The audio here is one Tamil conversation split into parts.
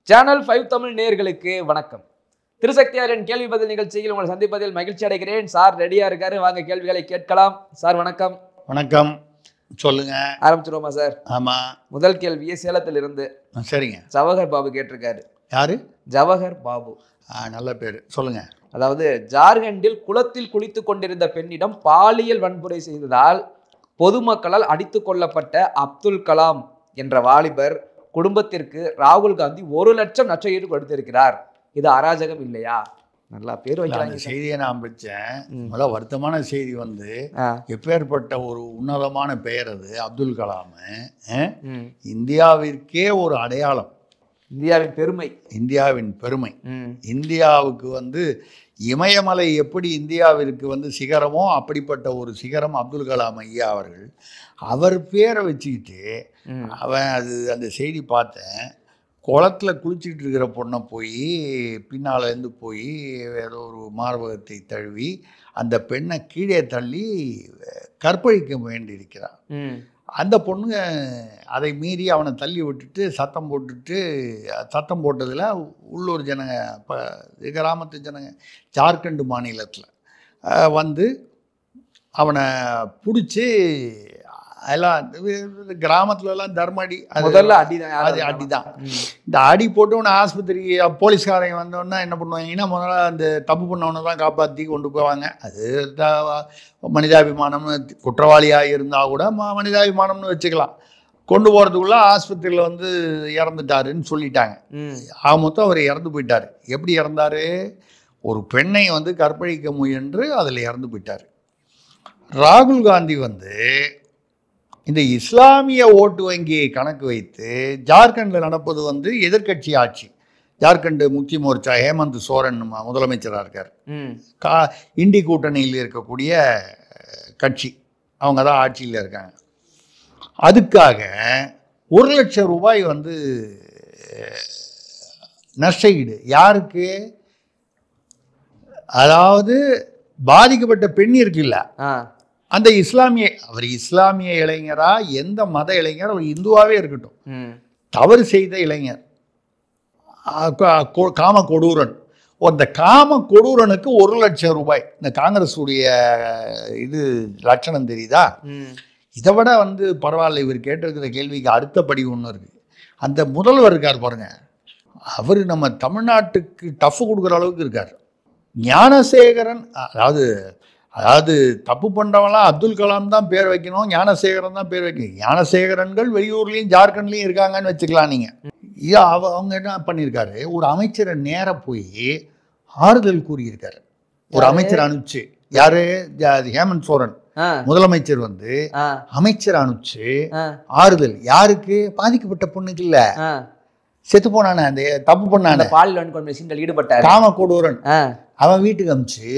சேனல் 5 தமிழ் நேயர்களுக்கு வணக்கம். திருசக்தியாரின் கேள்வி பதில் நிகழ்ச்சியில் உங்களை சந்திப்பதில் மகிழ்ச்சி அடைகிறேன். சார் ரெடியா இருக்காரு, வாங்க கேள்விகளை கேட்கலாம். சார் வணக்கம். வணக்கம், சொல்லுங்க. ஆரம்பிச்சிருவோமா சார்? ஆமா, முதல் கேள்வியே சேலத்தில் இருந்து சரிங்க. ஜவஹர் பாபு கேட்டிருக்காரு. யாரு? ஜவஹர் பாபு. நல்ல பேரு, சொல்லுங்க. அதாவது, ஜார்க்கண்டில் குளத்தில் குளித்துக் கொண்டிருந்த பெண்ணிடம் பாலியல் வன்முறை செய்ததால் பொதுமக்களால் அடித்துக் கொல்லப்பட்ட அப்துல் கலாம் என்ற வாலிபர் குடும்பத்திற்கு ராகுல் காந்தி 1 லட்சம் நஷ்டஈடு கொடுத்திருக்கிறார். இது அராஜகம் இல்லையா? நல்லா பேர் வைக்கிறாங்க. செய்தியை நான் படிச்சேன். முதல்ல வருத்தமான செய்தி வந்து, எப்பேற்பட்ட ஒரு உன்னதமான பெயர் அது அப்துல் கலாம். இந்தியாவிற்கே ஒரு அடையாளம், இந்தியாவின் பெருமை, இந்தியாவின் பெருமை. இந்தியாவுக்கு வந்து இமயமலை எப்படி இந்தியாவிற்கு வந்து சிகரமோ அப்படிப்பட்ட ஒரு சிகரம் அப்துல் கலாம் ஐயா அவர்கள். அவர் பேரை வச்சுக்கிட்டு அந்த செய்தி பார்த்தேன். குளத்தில் குளிச்சுக்கிட்டு இருக்கிற பொண்ணை போய் பின்னாலேருந்து போய் ஏதோ ஒரு மார்பகத்தை தழுவி அந்த பெண்ணை கீழே தள்ளி கற்பழிக்க வேண்டியிருக்கிறார். அந்த பொண்ணுங்க அதை மீறி அவனை தள்ளி விட்டுட்டு சத்தம் போட்டதில் உள்ளூர் ஜனங்க, இப்போ கிராமத்து ஜனங்க, ஜார்க்கண்ட் மாநிலத்தில் வந்து அவனை பிடிச்சி எல்லாம் கிராமத்துலலாம் தர்மடி, முதல்ல அடிதான். இந்த அடி போட்டு உன்னை ஆஸ்பத்திரிக்கு போலீஸ்காரங்க வந்தோன்னா என்ன பண்ணுவாங்கன்னா, முதல்ல அந்த தப்பு பண்ணவனை தான் காப்பாற்றி கொண்டு போவாங்க. அது மனிதாபிமானம்னு, குற்றவாளியாக இருந்தால் கூட மனிதாபிமானம்னு வச்சுக்கலாம். கொண்டு போகிறதுக்குள்ள ஆஸ்பத்திரியில் வந்து இறந்துட்டாருன்னு சொல்லிட்டாங்க. மொத்தம் அவர் இறந்து போயிட்டார். எப்படி இறந்தார்? ஒரு பெண்ணை வந்து கற்பழிக்க முயன்று அதில் இறந்து போயிட்டார். ராகுல் காந்தி வந்து இந்த இஸ்லாமிய ஓட்டு வங்கியை கணக்கு வைத்து ஜார்க்கண்டில் நடப்பது வந்து எதிர்கட்சி ஆட்சி. ஜார்க்கண்ட் முக்தி மோர்ச்சா ஹேமந்த் சோரன் முதலமைச்சராக இருக்கார். இண்டி கூட்டணியில் இருக்கக்கூடிய கட்சி, அவங்க தான் ஆட்சியில் இருக்காங்க. அதுக்காக 1 லட்சம் ரூபாய் வந்து நஷ்டஈடு. யாருக்கு? அதாவது பாதிக்கப்பட்ட பெண் இருக்குல்ல, அந்த அவர் இஸ்லாமிய இளைஞரா, எந்த மத இளைஞர், அவர் இந்துவாகவே இருக்கட்டும், தவறு செய்த இளைஞர், காம கொடூரன். அந்த காம கொடூரனுக்கு 1 லட்சம் ரூபாய். இந்த காங்கிரஸ் உடைய இது லட்சணம் தெரியுதா? இதை விட வந்து பரவாயில்ல. இவர் கேட்டிருக்கிற கேள்விக்கு அடுத்தபடி ஒன்று இருக்கு. அந்த முதல்வர் இருக்கார் பாருங்க, அவர் நம்ம தமிழ்நாட்டுக்கு டஃப் கொடுக்குற அளவுக்கு இருக்கார். ஞானசேகரன், அதாவது தப்பு பண்ணுறவங்களாம் அப்துல் கலாம் தான் பேர் வைக்கணும், ஞானசேகரன் தான் பேர் வைக்கணும். ஞானசேகரன்கள் வெளியூர்லேயும் ஜார்க்கண்ட்லேயும் இருக்காங்கன்னு வச்சுக்கலாம் நீங்கள். அவங்க என்ன பண்ணியிருக்காரு, ஒரு அமைச்சரை நேராக போய் ஆறுதல் கூறியிருக்காரு. ஒரு அமைச்சர் அனுப்பிச்சு, யாரு? ஹேமந்த் சோரன் முதலமைச்சர் வந்து அமைச்சர் அனுப்பிச்சு ஆறுதல். யாருக்கு? பாதிக்கப்பட்ட பொண்ணுக்கு இல்ல, செத்து போனான, அந்த தப்பு பண்ணான, பாலியல் ஈடுபட்ட காம கொடூரன். அவன் வீட்டுக்கு அனுப்பிச்சு,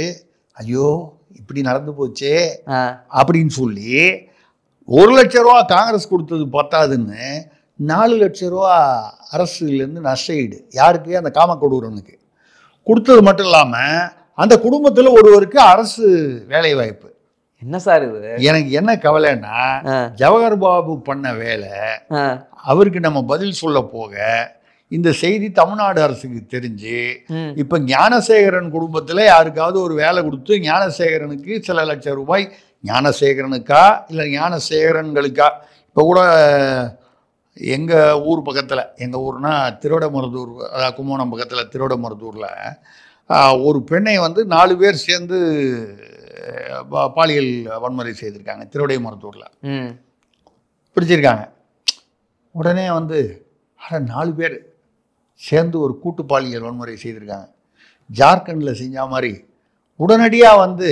ஐயோ இப்படி நடந்து போச்சே அப்படின்னு சொல்லி 1 லட்சம் ரூபா காங்கிரஸ் கொடுத்தது பத்தாதுன்னு 4 லட்சம் ரூபா அரசுலேருந்து நஷ்டஈடு. யாருக்கு? அந்த காம கொடூரனுக்கு கொடுத்தது மட்டும் இல்லாமல் அந்த குடும்பத்தில் ஒருவருக்கு அரசு வேலை வாய்ப்பு. என்ன சார் இது? எனக்கு என்ன கவலைன்னா, ஜவஹர் பாபு பண்ண வேலை அவருக்கு நம்ம பதில் சொல்ல போக இந்த செய்தி தமிழ்நாடு அரசுக்கு தெரிஞ்சு, இப்போ ஞானசேகரன் குடும்பத்தில் யாருக்காவது ஒரு வேலை கொடுத்து ஞானசேகரனுக்கு சில லட்சம் ரூபாய், ஞானசேகரனுக்கா இல்லை ஞானசேகரன்களுக்கா. இப்போ கூட எங்கள் ஊர் பக்கத்தில், எங்கள் ஊர்னா திருவிடமருதூர், அதாவது கும்போணம் பக்கத்தில் திருவிடமருதூரில் ஒரு பெண்ணை வந்து 4 பேர் சேர்ந்து பாலியல் வன்முறை செய்திருக்காங்க. திருவிடைமருதூரில் பிடிச்சிருக்காங்க. உடனே வந்து 4 பேர் சேர்ந்து ஒரு கூட்டு பாலியல் வன்முறை செய்திருக்காங்க. ஜார்க்கண்டில் செஞ்ச மாதிரி உடனடியாக வந்து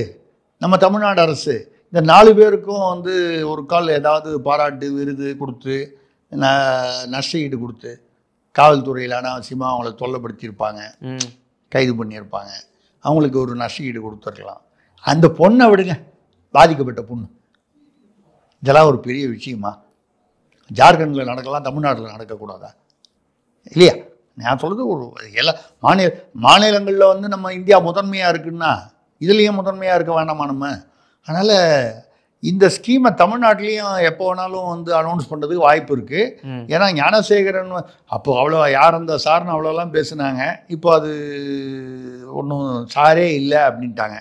நம்ம தமிழ்நாடு அரசு இந்த 4 பேருக்கும் வந்து ஒரு கால் ஏதாவது பாராட்டு விருது கொடுத்து, நஷ்டஈடு கொடுத்து, காவல்துறையில் அனாவசியமாக அவங்கள தொல்லைப்படுத்தியிருப்பாங்க, கைது பண்ணியிருப்பாங்க, அவங்களுக்கு ஒரு நஷ்டஈடு கொடுத்துருக்கலாம். அந்த பொண்ணை விடுங்க, பாதிக்கப்பட்ட பொண்ணு. இதெல்லாம் ஒரு பெரிய விஷயமா? ஜார்க்கண்டில் நடக்கலாம், தமிழ்நாட்டில் நடக்கக்கூடாதா? இல்லையா? நான் சொல்கிறது ஒரு எல்லா மாநிலங்களில் வந்து நம்ம இந்தியா முதன்மையாக இருக்குன்னா இதுலேயும் முதன்மையாக இருக்க வேண்டாமா நம்ம? அதனால் இந்த ஸ்கீமை தமிழ்நாட்டிலையும் எப்போ வேணாலும் வந்து அனௌன்ஸ் பண்ணுறதுக்கு வாய்ப்பு இருக்குது. ஏன்னா ஞானசேகரன் அப்போ அவ்வளோ யார் அந்த சார்னு அவ்வளோலாம் பேசுனாங்க. இப்போ அது ஒன்றும் சாரே இல்லை அப்படின்ட்டாங்க.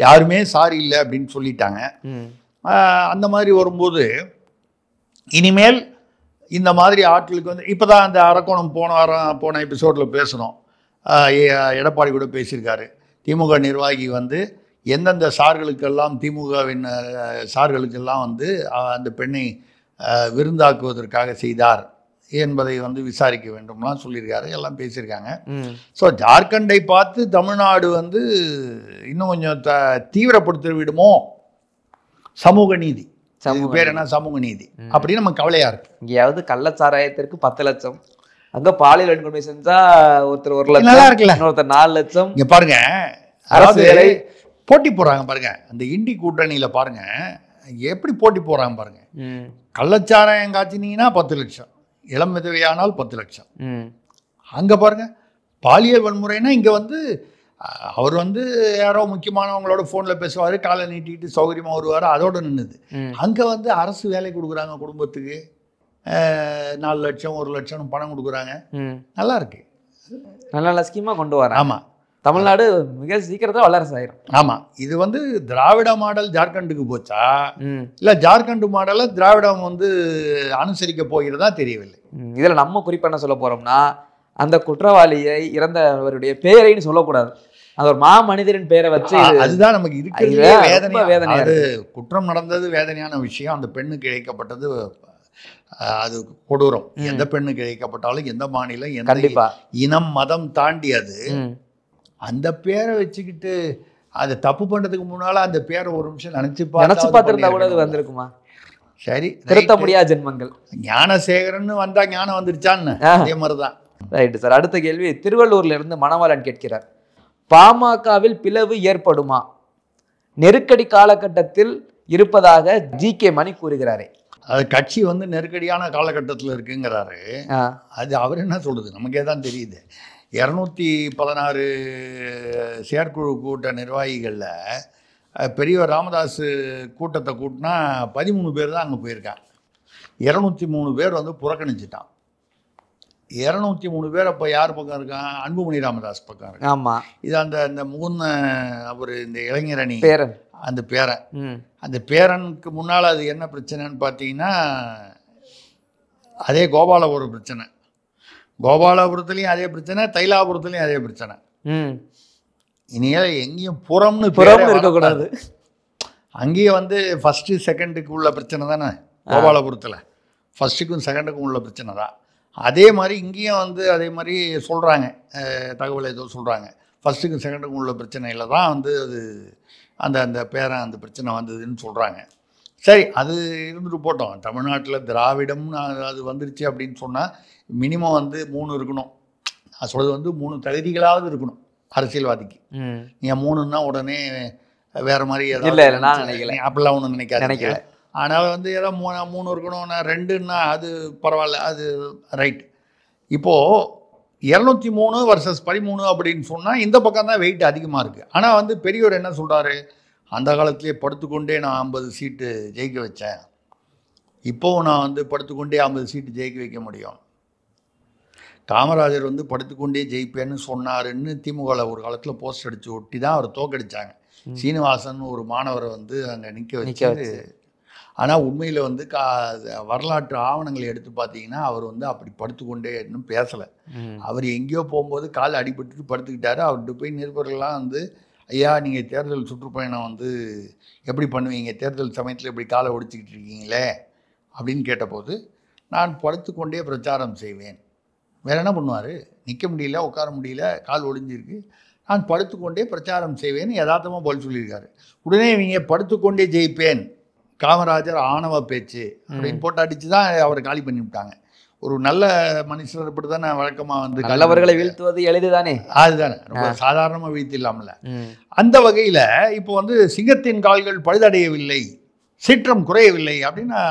யாருமே சார் இல்லை அப்படின்னு சொல்லிட்டாங்க. அந்த மாதிரி வரும்போது இனிமேல் இந்த மாதிரி ஆட்களுக்கு வந்து இப்போ தான் அந்த அரக்கோணம் போன எபிசோடில் பேசணும். எடப்பாடி கூட பேசியிருக்காரு. திமுக நிர்வாகி வந்து எந்தெந்த சார்களுக்கெல்லாம் திமுகவின் சார்களுக்கெல்லாம் வந்து அந்த பெண்ணை விருந்தாக்குவதற்காக செய்தார் என்பதை வந்து விசாரிக்க வேண்டும்லாம் சொல்லியிருக்காரு. எல்லாம் பேசியிருக்காங்க. ஸோ ஜார்க்கண்டை பார்த்து தமிழ்நாடு வந்து இன்னும் கொஞ்சம் தீவிரப்படுத்தி விடுமோ சமூக நீதி, பேர் என்ன சமூக நீதி அப்படின்னு நம்ம கவலையா இருக்கு. இங்கேயாவது கள்ளச்சாராயத்திற்கு 10 லட்சம், அங்க பாலியல் வன்கொடுமை செஞ்சா ஒருத்தர் 1 லட்சம், நல்லா இருக்குல்ல, ஒருத்தர் 4 லட்சம். இங்க பாருங்க, அரசு வேலை போட்டி போடுறாங்க பாருங்க. அந்த இண்டி கூட்டணியில பாருங்க எப்படி போட்டி போடுறாங்க பாருங்க. கள்ளச்சாராயம் காய்ச்சினீங்கன்னா 10 லட்சம், இளம் விதவையானால் 10 லட்சம். அங்க பாருங்க பாலியல் வன்முறைன்னா இங்க வந்து அவர் வந்து யாரோ முக்கியமானவங்களோட ஃபோனில் பேசுவார், காலை நீட்டிட்டு சௌகரியமாக வருவார், அதோட நின்றுது. அங்கே வந்து அரசு வேலை கொடுக்குறாங்க, குடும்பத்துக்கு 4 லட்சம் 1 லட்சம் பணம் கொடுக்குறாங்க. நல்லா இருக்கு, நல்ல ஸ்கீமாக கொண்டு வர. ஆமாம், தமிழ்நாடு மிக சீக்கிரத்தில் வல்லரசு ஆயிரும். ஆமாம், இது வந்து திராவிட மாடல் ஜார்க்கண்டுக்கு போச்சா இல்லை ஜார்க்கண்ட் மாடலை திராவிடம் வந்து அனுசரிக்க போகிறதா தெரியவில்லை. இதில் நம்ம குறிப்பாக என்ன சொல்ல போகிறோம்னா, அந்த குற்றவாளியை இறந்தவருடைய பெயரைன்னு சொல்லக்கூடாது, அது ஒரு மாமனிதரின் பெயரை வச்சு. அதுதான் நமக்கு இருக்கிறது வேதனை. அது குற்றம் நடந்தது வேதனையான விஷயம். அந்த பெண்ணுக்கு இழைக்கப்பட்டது அது கொடூரம். எந்த பெண்ணுக்கு இழைக்கப்பட்டாலும் எந்த மாநிலம் எந்த இனம் மதம் தாண்டி அது அந்த பேரை வச்சுக்கிட்டு அதை தப்பு பண்றதுக்கு முன்னால அந்த பேரை ஒரு நிமிஷம் நினைச்சு பார்த்திருந்தா கூட அது வந்திருக்குமா? சரி, திருத்த முடியாத ஜென்மங்கள். ஞானசேகரன் வந்தா ஞானம் வந்துருச்சான்னு அதே மாதிரிதான். Right sir. அடுத்த கேள்வி திருவள்ளூர்ல இருந்து மணவாளன் கேட்கிறார். பாமகவில் பிளவு ஏற்படுமா? நெருக்கடி காலகட்டத்தில் இருப்பதாக ஜி.கே. மணி கூறுகிறாரே. அது கட்சி வந்து நெருக்கடியான காலகட்டத்தில் இருக்குங்கிறாரு. அது அவர் என்ன சொல்றது நமக்கே தான் தெரியுது. 216 செயற்குழு கூட்ட நிர்வாகிகளில் பெரியவர் ராமதாஸ் கூட்டத்தை கூட்டினா 13 பேர் தான் அங்கே போயிருக்காங்க. 203 பேர் வந்து புறக்கணிச்சிட்டான். 203 பேர் அப்போ யார் பக்கம் இருக்கான்? அன்புமணி ராமதாஸ் பக்கம் இருக்கு. ஆமாம், இது அந்த முகுந்த அவர் இந்த இளைஞரணி பேரன், அந்த பேரன், அந்த பேரனுக்கு முன்னால் அது என்ன பிரச்சனைன்னு பார்த்தீங்கன்னா அதே கோபாலபுரம் பிரச்சனை. கோபாலபுரத்துலேயும் அதே பிரச்சனை, தைலாபுரத்துலேயும் அதே பிரச்சனை. இனியால் எங்கேயும் புறம்னு இருக்கக்கூடாது. அங்கேயும் வந்து ஃபஸ்ட்டு செகண்டுக்கு உள்ள பிரச்சனை தானே கோபாலபுரத்தில். ஃபஸ்ட்டுக்கும் செகண்டுக்கும் உள்ள பிரச்சனை தான். அதே மாதிரி இங்கேயும் வந்து அதே மாதிரி சொல்கிறாங்க, தகவல் ஏதோ சொல்கிறாங்க. ஃபஸ்ட்டுக்கும் செகண்டுக்கும் உள்ள பிரச்சனையில் தான் வந்து அது அந்த பேரன் அந்த பிரச்சனை வந்ததுன்னு சொல்கிறாங்க. சரி, அது இருந்துட்டு போட்டோம். தமிழ்நாட்டில் திராவிடம்னு அது வந்துருச்சு அப்படின்னு சொன்னால் மினிமம் வந்து 3 இருக்கணும். நான் சொல்கிறது வந்து 3 தகுதிகளாவது இருக்கணும் அரசியல்வாதிக்கு. நீங்கள் 3ன்னா உடனே வேறு மாதிரி இல்லை, நான் நினைக்கல, அப்படிலாம் ஒன்றும் நினைக்கல. ஆனால் வந்து ஏதோ 3 இருக்கணும். நான் 2ன்னா அது பரவாயில்ல, அது ரைட். இப்போது 203 vs 13 அப்படின்னு சொன்னால் இந்த பக்கம் தான் வெயிட் அதிகமாக இருக்குது. ஆனால் வந்து பெரியவர் என்ன சொல்கிறாரு, அந்த காலத்திலே படுத்துக்கொண்டே நான் 50 சீட்டு ஜெயிக்க வச்சேன், இப்போவும் நான் வந்து படுத்துக்கொண்டே 50 சீட்டு ஜெயிக்க வைக்க முடியும். காமராஜர் வந்து படுத்துக்கொண்டே ஜெயிப்பேன்னு சொன்னாருன்னு திமுகவில் ஒரு காலத்தில் போஸ்ட் அடித்து ஒட்டி தான் அவர் தோக்கடிச்சாங்க. சீனிவாசன் ஒரு மாணவரை வந்து அங்கே நிற்க வச்சு. ஆனால் உண்மையில் வந்து வரலாற்று ஆவணங்களை எடுத்து பார்த்தீங்கன்னா அவர் வந்து அப்படி படுத்துக்கொண்டே இன்னும் பேசலை. அவர் எங்கேயோ போகும்போது கால் அடிபட்டுட்டு படுத்துக்கிட்டாரு. அவர்கிட்ட போய் நிருபர்கள்லாம் வந்து, ஐயா நீங்கள் தேர்தல் சுற்றுப்பயணம் வந்து எப்படி பண்ணுவீங்க, தேர்தல் சமயத்தில் இப்படி காலை ஒடிச்சிக்கிட்டு இருக்கீங்களே அப்படின்னு கேட்டபோது, நான் படுத்துக்கொண்டே பிரச்சாரம் செய்வேன். வேறு என்ன பண்ணுவார்? நிற்க முடியல, உட்கார முடியல, கால் ஒடிஞ்சிருக்கு, நான் படுத்துக்கொண்டே பிரச்சாரம் செய்வேன்னு யதார்த்தமாக பதில் சொல்லியிருக்காரு. உடனே இவங்க படுத்துக்கொண்டே ஜெயிப்பேன், காமராஜர் ஆணவ பேச்சு அப்படின்னு போட்டு அடித்து தான் அவரை காலி பண்ணி விட்டாங்க. ஒரு நல்ல மனுஷர் இப்படி தானே வழக்கமாக வந்து நல்லவர்களை வீழ்த்துவது எளிதுதானே, அதுதானே, ரொம்ப சாதாரணமாக வீழ்த்திடலாம்ல. அந்த வகையில் இப்போ வந்து சிங்கத்தின் கால்கள் பழுதடையவில்லை, சீற்றம் குறையவில்லை அப்படின்னா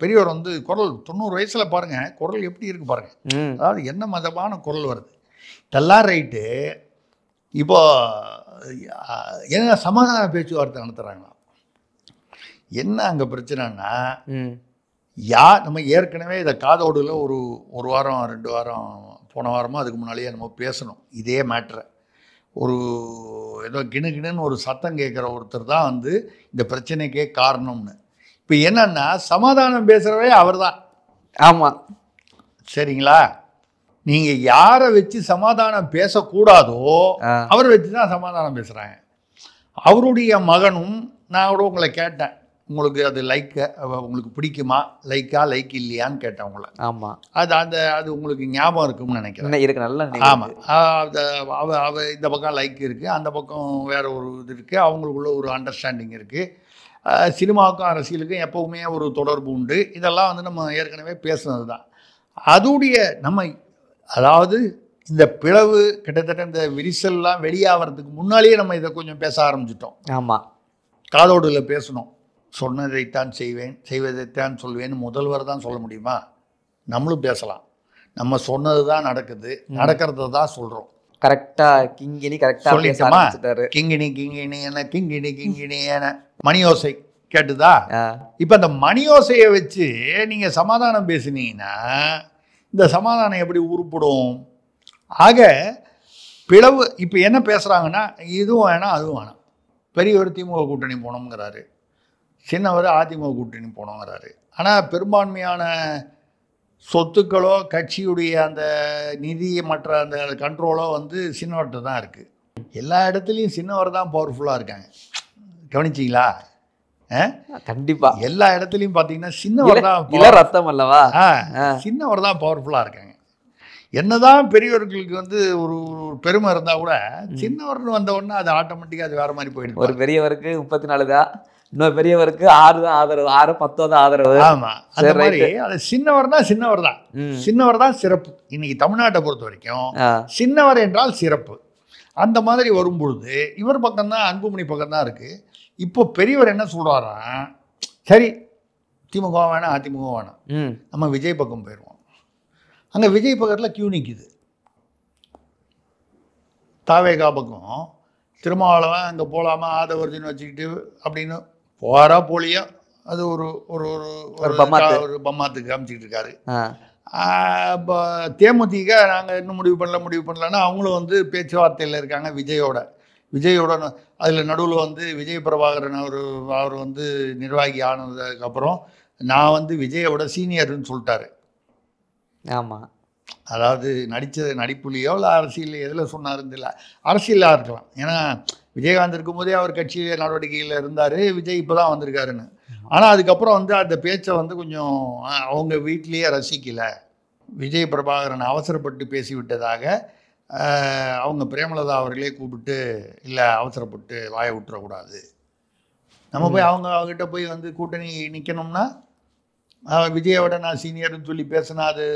பெரியவர் வந்து குரல் 90 வயசில் பாருங்கள் குரல் எப்படி இருக்குது பாருங்கள். அதாவது என்ன மதமான குரல் வருது. இதெல்லாம் ரைட்டு. இப்போ என்ன சமாதான பேச்சுவார்த்தை நடத்துகிறாங்களா? என்ன அங்கே பிரச்சனைன்னா, ம் நம்ம ஏற்கனவே இதை காதோடுல ஒரு வாரம் 2 வாரம் போன வாரமோ அதுக்கு முன்னாலேயே நம்ம பேசணும் இதே மேட்ரை. ஒரு ஏதோ கிணுகிணுன்னு ஒரு சத்தம் கேட்குற ஒருத்தர் தான் வந்து இந்த பிரச்சனைக்கே காரணம்னு. இப்போ என்னன்னா, சமாதானம் பேசுகிறவே அவர் தான். ஆமாம். சரிங்களா? நீங்கள் யாரை வச்சு சமாதானம் பேசக்கூடாதோ அவரை வச்சு தான் சமாதானம் பேசுகிறாங்க. அவருடைய மகனும், நான் கூட உங்களை கேட்டேன், உங்களுக்கு அது உங்களுக்கு பிடிக்குமா, லைக் இல்லையான்னு கேட்டேன் உங்களை. ஆமாம். அது உங்களுக்கு ஞாபகம் இருக்கும்னு நினைக்கிறேன். இருக்கு, நல்லா. ஆமாம். அவ இந்த பக்கம் லைக் இருக்குது, அந்த பக்கம் வேற ஒரு இது இருக்குது, அவங்களுக்குள்ள ஒரு அண்டர்ஸ்டாண்டிங் இருக்குது. சினிமாவுக்கும் அரசியலுக்கும் எப்போவுமே ஒரு தொடர்பு உண்டு. இதெல்லாம் வந்து நம்ம ஏற்கனவே பேசுனது தான். அதுடைய அதாவது இந்த பிளவு கிட்டத்தட்ட இந்த விரிசல்லாம் வெளியாகிறதுக்கு முன்னாலேயே நம்ம இதை கொஞ்சம் பேச ஆரம்பிச்சிட்டோம். ஆமாம். காதோடுல பேசணும். சொன்னதைத்தான் செய்வேன், செய்வதைத்தான் சொல்வேன்னு முதல்வர் தான் சொல்ல முடியுமா? நம்மளும் பேசலாம். நம்ம சொன்னது தான் நடக்குது, நடக்கிறத தான் சொல்கிறோம். கரெக்டாக கிங்கினி கரெக்டாக சொல்லிட்டோமா? கிங்கினி என்ன கிங்கினி என்ன மணியோசை கேட்டுதா? இப்போ அந்த மணியோசையை வச்சு நீங்கள் சமாதானம் பேசுனீங்கன்னா இந்த சமாதானம் எப்படி உருப்படும்? ஆக பிளவு இப்போ என்ன பேசுகிறாங்கன்னா, இதுவும் வேணாம் அதுவும் வேணாம். பெரியவர் திமுக கூட்டணி போனோங்கிறாரு, சின்னவர் அதிமுக கூட்டணி போனோங்கிறாரு. ஆனால் பெரும்பான்மையான சொத்துக்களோ கட்சியுடைய அந்த நிதி மற்ற அந்த கண்ட்ரோலோ வந்து சின்னவர்கிட்ட தான் இருக்குது. எல்லா இடத்துலையும் சின்னவர் தான் பவர்ஃபுல்லாக இருக்காங்க. கவனிச்சிங்களா? கண்டிப்பா எல்லா இடத்துலையும் பார்த்தீங்கன்னா சின்னவர் தான் ரத்தம் அல்லவா, சின்னவர் தான் பவர்ஃபுல்லாக இருக்காங்க. என்னதான் பெரியவர்களுக்கு வந்து ஒரு பெருமை இருந்தால் கூட சின்னவர்னு வந்த உடனே அது ஆட்டோமேட்டிக்காக அது வேற மாதிரி போயிடுது. ஒரு பெரியவருக்கு 34 தான், இன்னொரு பெரியவருக்கு 6 தான் ஆதரவு, 6 10 தான் ஆதரவு. ஆமாம், அந்த மாதிரி அது சின்னவர் தான் சின்னவர் தான் சிறப்பு. இன்னைக்கு தமிழ்நாட்டை பொறுத்த வரைக்கும் சின்னவர் என்றால் சிறப்பு. அந்த மாதிரி வரும்பொழுது இவர் பக்கம்தான், அன்புமணி பக்கம்தான் இருக்குது. இப்போ பெரியவர் என்ன சொல்கிறாரா, சரி திமுக வேணாம் அதிமுக வேணாம், நம்ம விஜய் பக்கம் போயிடுவோம். அங்கே விஜய் பக்கத்தில் கியூ நிற்கிது. தாவேகா பக்கம் திருமாவளவன் அங்கே போகலாமா ஆதவர்ஜின்னு வச்சுக்கிட்டு அப்படின்னு போகிறா போலியா, அது ஒரு பம்மாத்துக்கு காமிச்சிக்கிட்டு இருக்காரு. இப்போ தேமுதிக நாங்கள் இன்னும் முடிவு பண்ணலன்னா அவங்களும் வந்து பேச்சுவார்த்தையில் இருக்காங்க விஜயோட. அதில் நடுவில் வந்து விஜய் பிரபாகரன் அவர் வந்து நிர்வாகி ஆனதுக்கப்புறம் நான் வந்து விஜயோட சீனியர்னு சொல்லிட்டாரு. ஆமாம், அதாவது நடிப்புலையோ இல்லை அரசியல் எதில் சொன்னாருன்னு இல்லை, அரசியலாக இருக்கலாம். ஏன்னா விஜயகாந்த் இருக்கும்போதே அவர் கட்சி நடவடிக்கையில் இருந்தார், விஜய் இப்போ தான் வந்திருக்காருன்னு. ஆனால் அதுக்கப்புறம் வந்து அந்த பேச்சை வந்து கொஞ்சம் அவங்க வீட்டிலேயே ரசிக்கலை. விஜய் பிரபாகரன் அவசரப்பட்டு பேசிவிட்டதாக அவங்க பிரேமலதா அவர்களே கூப்பிட்டு, இல்லை அவசரப்பட்டு வாயை விட்டுறக்கூடாது, நம்ம போய் அவங்ககிட்ட போய் வந்து கூட்டணி நிற்கணும்னா விஜயோட நான் சீனியர்னு சொல்லி பேசினா அது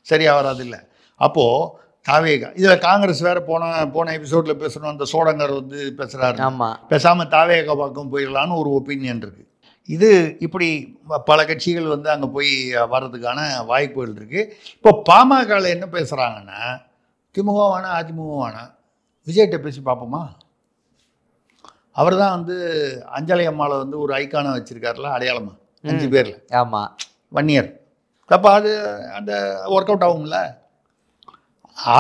சரியாக வராது இல்லை. அப்போது தாவேகா இதில் காங்கிரஸ் வேறு போன எபிசோடில் பேசணும், அந்த சோடங்கர் வந்து பேசுகிறாரு. பேசாமல் தாவேகா பக்கம் போயிடலான்னு ஒரு ஒப்பீனியன் இருக்குது. இது இப்படி பல கட்சிகள் வந்து அங்கே போய் வர்றதுக்கான வாய்ப்புகள் இருக்குது. இப்போ பாமகவில் என்ன பேசுகிறாங்கன்னா, திமுக வேணாம் அதிமுக வேணாம், விஜய்கிட்ட பேசி பார்ப்போமா? அவர் தான் வந்து அஞ்சலி அம்மாவை வந்து ஒரு ஐக்கானை வச்சுருக்காருல, அடையாளமா 5 பேரில். ஆமாம், 1 இயர். அப்போ அது அந்த ஒர்க் அவுட் ஆகும்ல.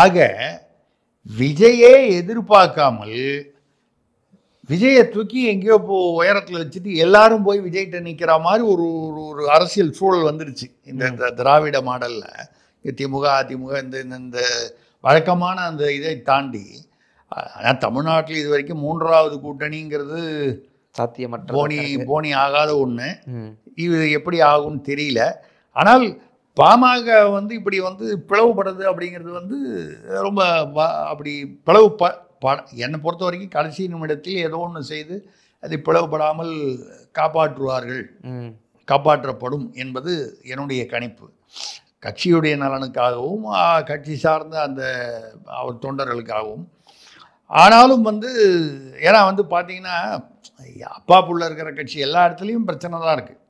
ஆக விஜயே எதிர்பார்க்காமல் விஜயை தூக்கி எங்கேயோ உயரத்தில் வச்சுட்டு எல்லாரும் போய் விஜய்கிட்ட நிற்கிற மாதிரி ஒரு அரசியல் சூழல் வந்துடுச்சு இந்த திராவிட மாடலில். திமுக அதிமுக இந்த வழக்கமான அந்த இதை தாண்டி. ஆனால் தமிழ்நாட்டில் இது வரைக்கும் 3வது கூட்டணிங்கிறது சாத்தியமற்ற போனி ஆகாத ஒன்று. இது எப்படி ஆகும்னு தெரியல. ஆனால் பாமக வந்து இப்படி வந்து பிளவுபடுறது அப்படிங்கிறது வந்து ரொம்ப அப்படி என்னை பொறுத்த வரைக்கும் கடைசி நிமிடத்தில் ஏதோ ஒன்று செய்து அதை பிளவுபடாமல் காப்பாற்றப்படும் என்பது என்னுடைய கணிப்பு. கட்சியுடைய நலனுக்காகவும் கட்சி சார்ந்த அந்த அவர் தொண்டர்களுக்காகவும். ஆனாலும் வந்து ஏன்னா வந்து பார்த்தீங்கன்னா அப்பா புள்ள இருக்கிற கட்சி எல்லா இடத்துலையும் பிரச்சனை தான் இருக்குது.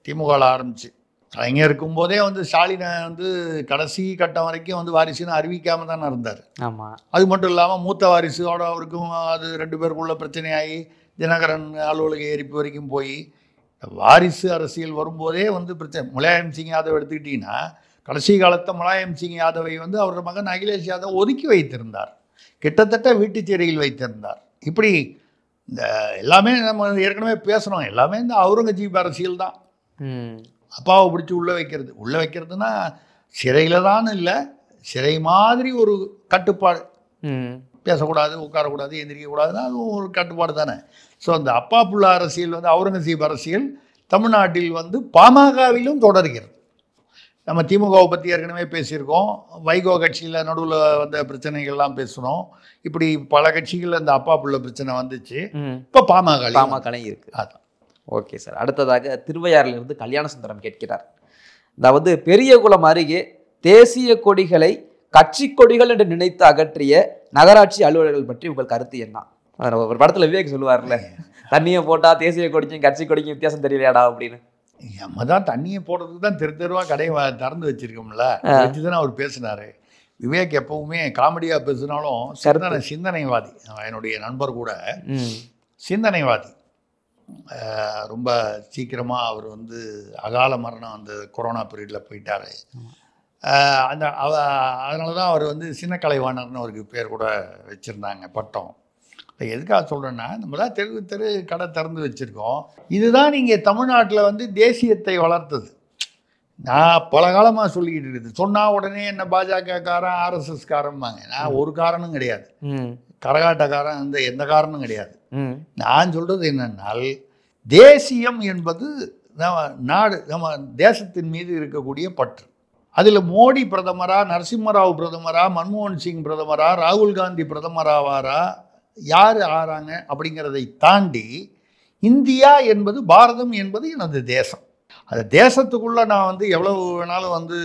திமுகவில் ஆரம்பித்து கலைஞர் இருக்கும்போதே வந்து ஸ்டாலினை வந்து கடைசி கட்டம் வரைக்கும் வந்து வாரிசுன்னு அறிவிக்காமல் தானே இருந்தார். ஆமாம், அது மட்டும் இல்லாமல் மூத்த வாரிசோட அவருக்கும் அது 2 பேருக்குள்ள பிரச்சனையாகி தினகரன் அலுவலக எரிப்பு வரைக்கும் போய் வாரிசு அரசியல் வரும்போதே வந்து பிரச்சனை. முலாயம் சிங் யாதவ் எடுத்துக்கிட்டிங்கன்னா கடைசி காலத்தை முலாயம் சிங் யாதவை வந்து அவரோட மகன் அகிலேஷ் யாதவ் ஒதுக்கி வைத்திருந்தார், கிட்டத்தட்ட வீட்டு சிறையில் வைத்திருந்தார். இப்படி இந்த எல்லாமே நம்ம ஏற்கனவே பேசுகிறோம், எல்லாமே இந்த அவுரங்கஜீப் அரசியல் தான். அப்பாவை பிடிச்சி உள்ளே வைக்கிறதுனா சிறையில் தான் இல்லை, சிறை மாதிரி ஒரு கட்டுப்பாடு, பேசக்கூடாது, உட்காரக்கூடாது, எந்திரிக்கக்கூடாதுன்னா அதுவும் ஒரு கட்டுப்பாடு தானே. ஸோ அந்த அப்பா புள்ள அரசியல் வந்து அவுரங்கசீப் அரசியல் தமிழ்நாட்டில் வந்து பாமகவிலும் தொடர்கிறது. நம்ம திமுகவை பற்றி ஏற்கனவே பேசியிருக்கோம், வைகோ கட்சியில் நடுவில் வந்த பிரச்சனைகள்லாம் பேசணும். இப்படி பல கட்சிகள் அந்த அப்பா புள்ள பிரச்சனை வந்துச்சு. இப்போ பாமகலையும் இருக்குது. அதான். Okay sir. அடுத்ததாக திருவையாறிலிருந்து கல்யாண சுந்தரம் கேட்கிறார். அதாவது பெரியகுளம் அருகே தேசிய கொடிகளை கட்சி கொடிகள் என்று நினைத்து அகற்றிய நகராட்சி அலுவலர்கள் பற்றி உங்கள் கருத்து என்ன? ஒரு படத்துல விவேக் சொல்லுவார்ல, தண்ணியை போட்டா தேசிய கொடிக்கும் கட்சி கொடிக்கும் வித்தியாசம் தெரியலையாடா அப்படின்னு. நம்ம தான் தண்ணியை போடுறதுக்கு தான் தெருவா கடையை திறந்து வச்சிருக்கோம்ல, வச்சுதானே அவர் பேசினாரு. விவேக் எப்பவுமே காமெடியா பேசினாலும் சிந்தனைவாதி. என்னுடைய நண்பர் கூட சிந்தனைவாதி. ரொம்ப சீக்கிரமாக அவர் வந்து அகால மரணம் அந்த கொரோனா பீரியடில் போயிட்டார். அந்த அதனால தான் அவர் வந்து சின்ன கலைவாணர்னு அவருக்கு பேர் கூட வச்சுருந்தாங்க பட்டம். எதுக்காக சொல்கிறேன்னா, நம்ம தான் தெரு கடை திறந்து வச்சுருக்கோம். இதுதான் நீங்கள் தமிழ்நாட்டில் வந்து தேசியத்தை வளர்த்தது. நான் பல காலமாக சொல்லிக்கிட்டு இருக்குது. சொன்னால் உடனே என்ன பாஜகக்காரன் ஆர்எஸ்எஸ்காரம்பாங்க. நான் ஒரு காரணம் கிடையாது, கரகாட்டக்காரன் அந்த எந்த காரணம் கிடையாது. நான் சொல்கிறது என்னென்னால், தேசியம் என்பது நாடு, நம்ம தேசத்தின் மீது இருக்கக்கூடிய பற்று. அதில் மோடி பிரதமரா, நரசிம்மராவ் பிரதமரா, மன்மோகன் சிங் பிரதமரா, ராகுல் காந்தி பிரதமராவாரா, யார் ஆறாங்க அப்படிங்கிறதை தாண்டி இந்தியா என்பது, பாரதம் என்பது எனது தேசம். அந்த தேசத்துக்குள்ளே நான் வந்து எவ்வளவு வேணாலும் வந்து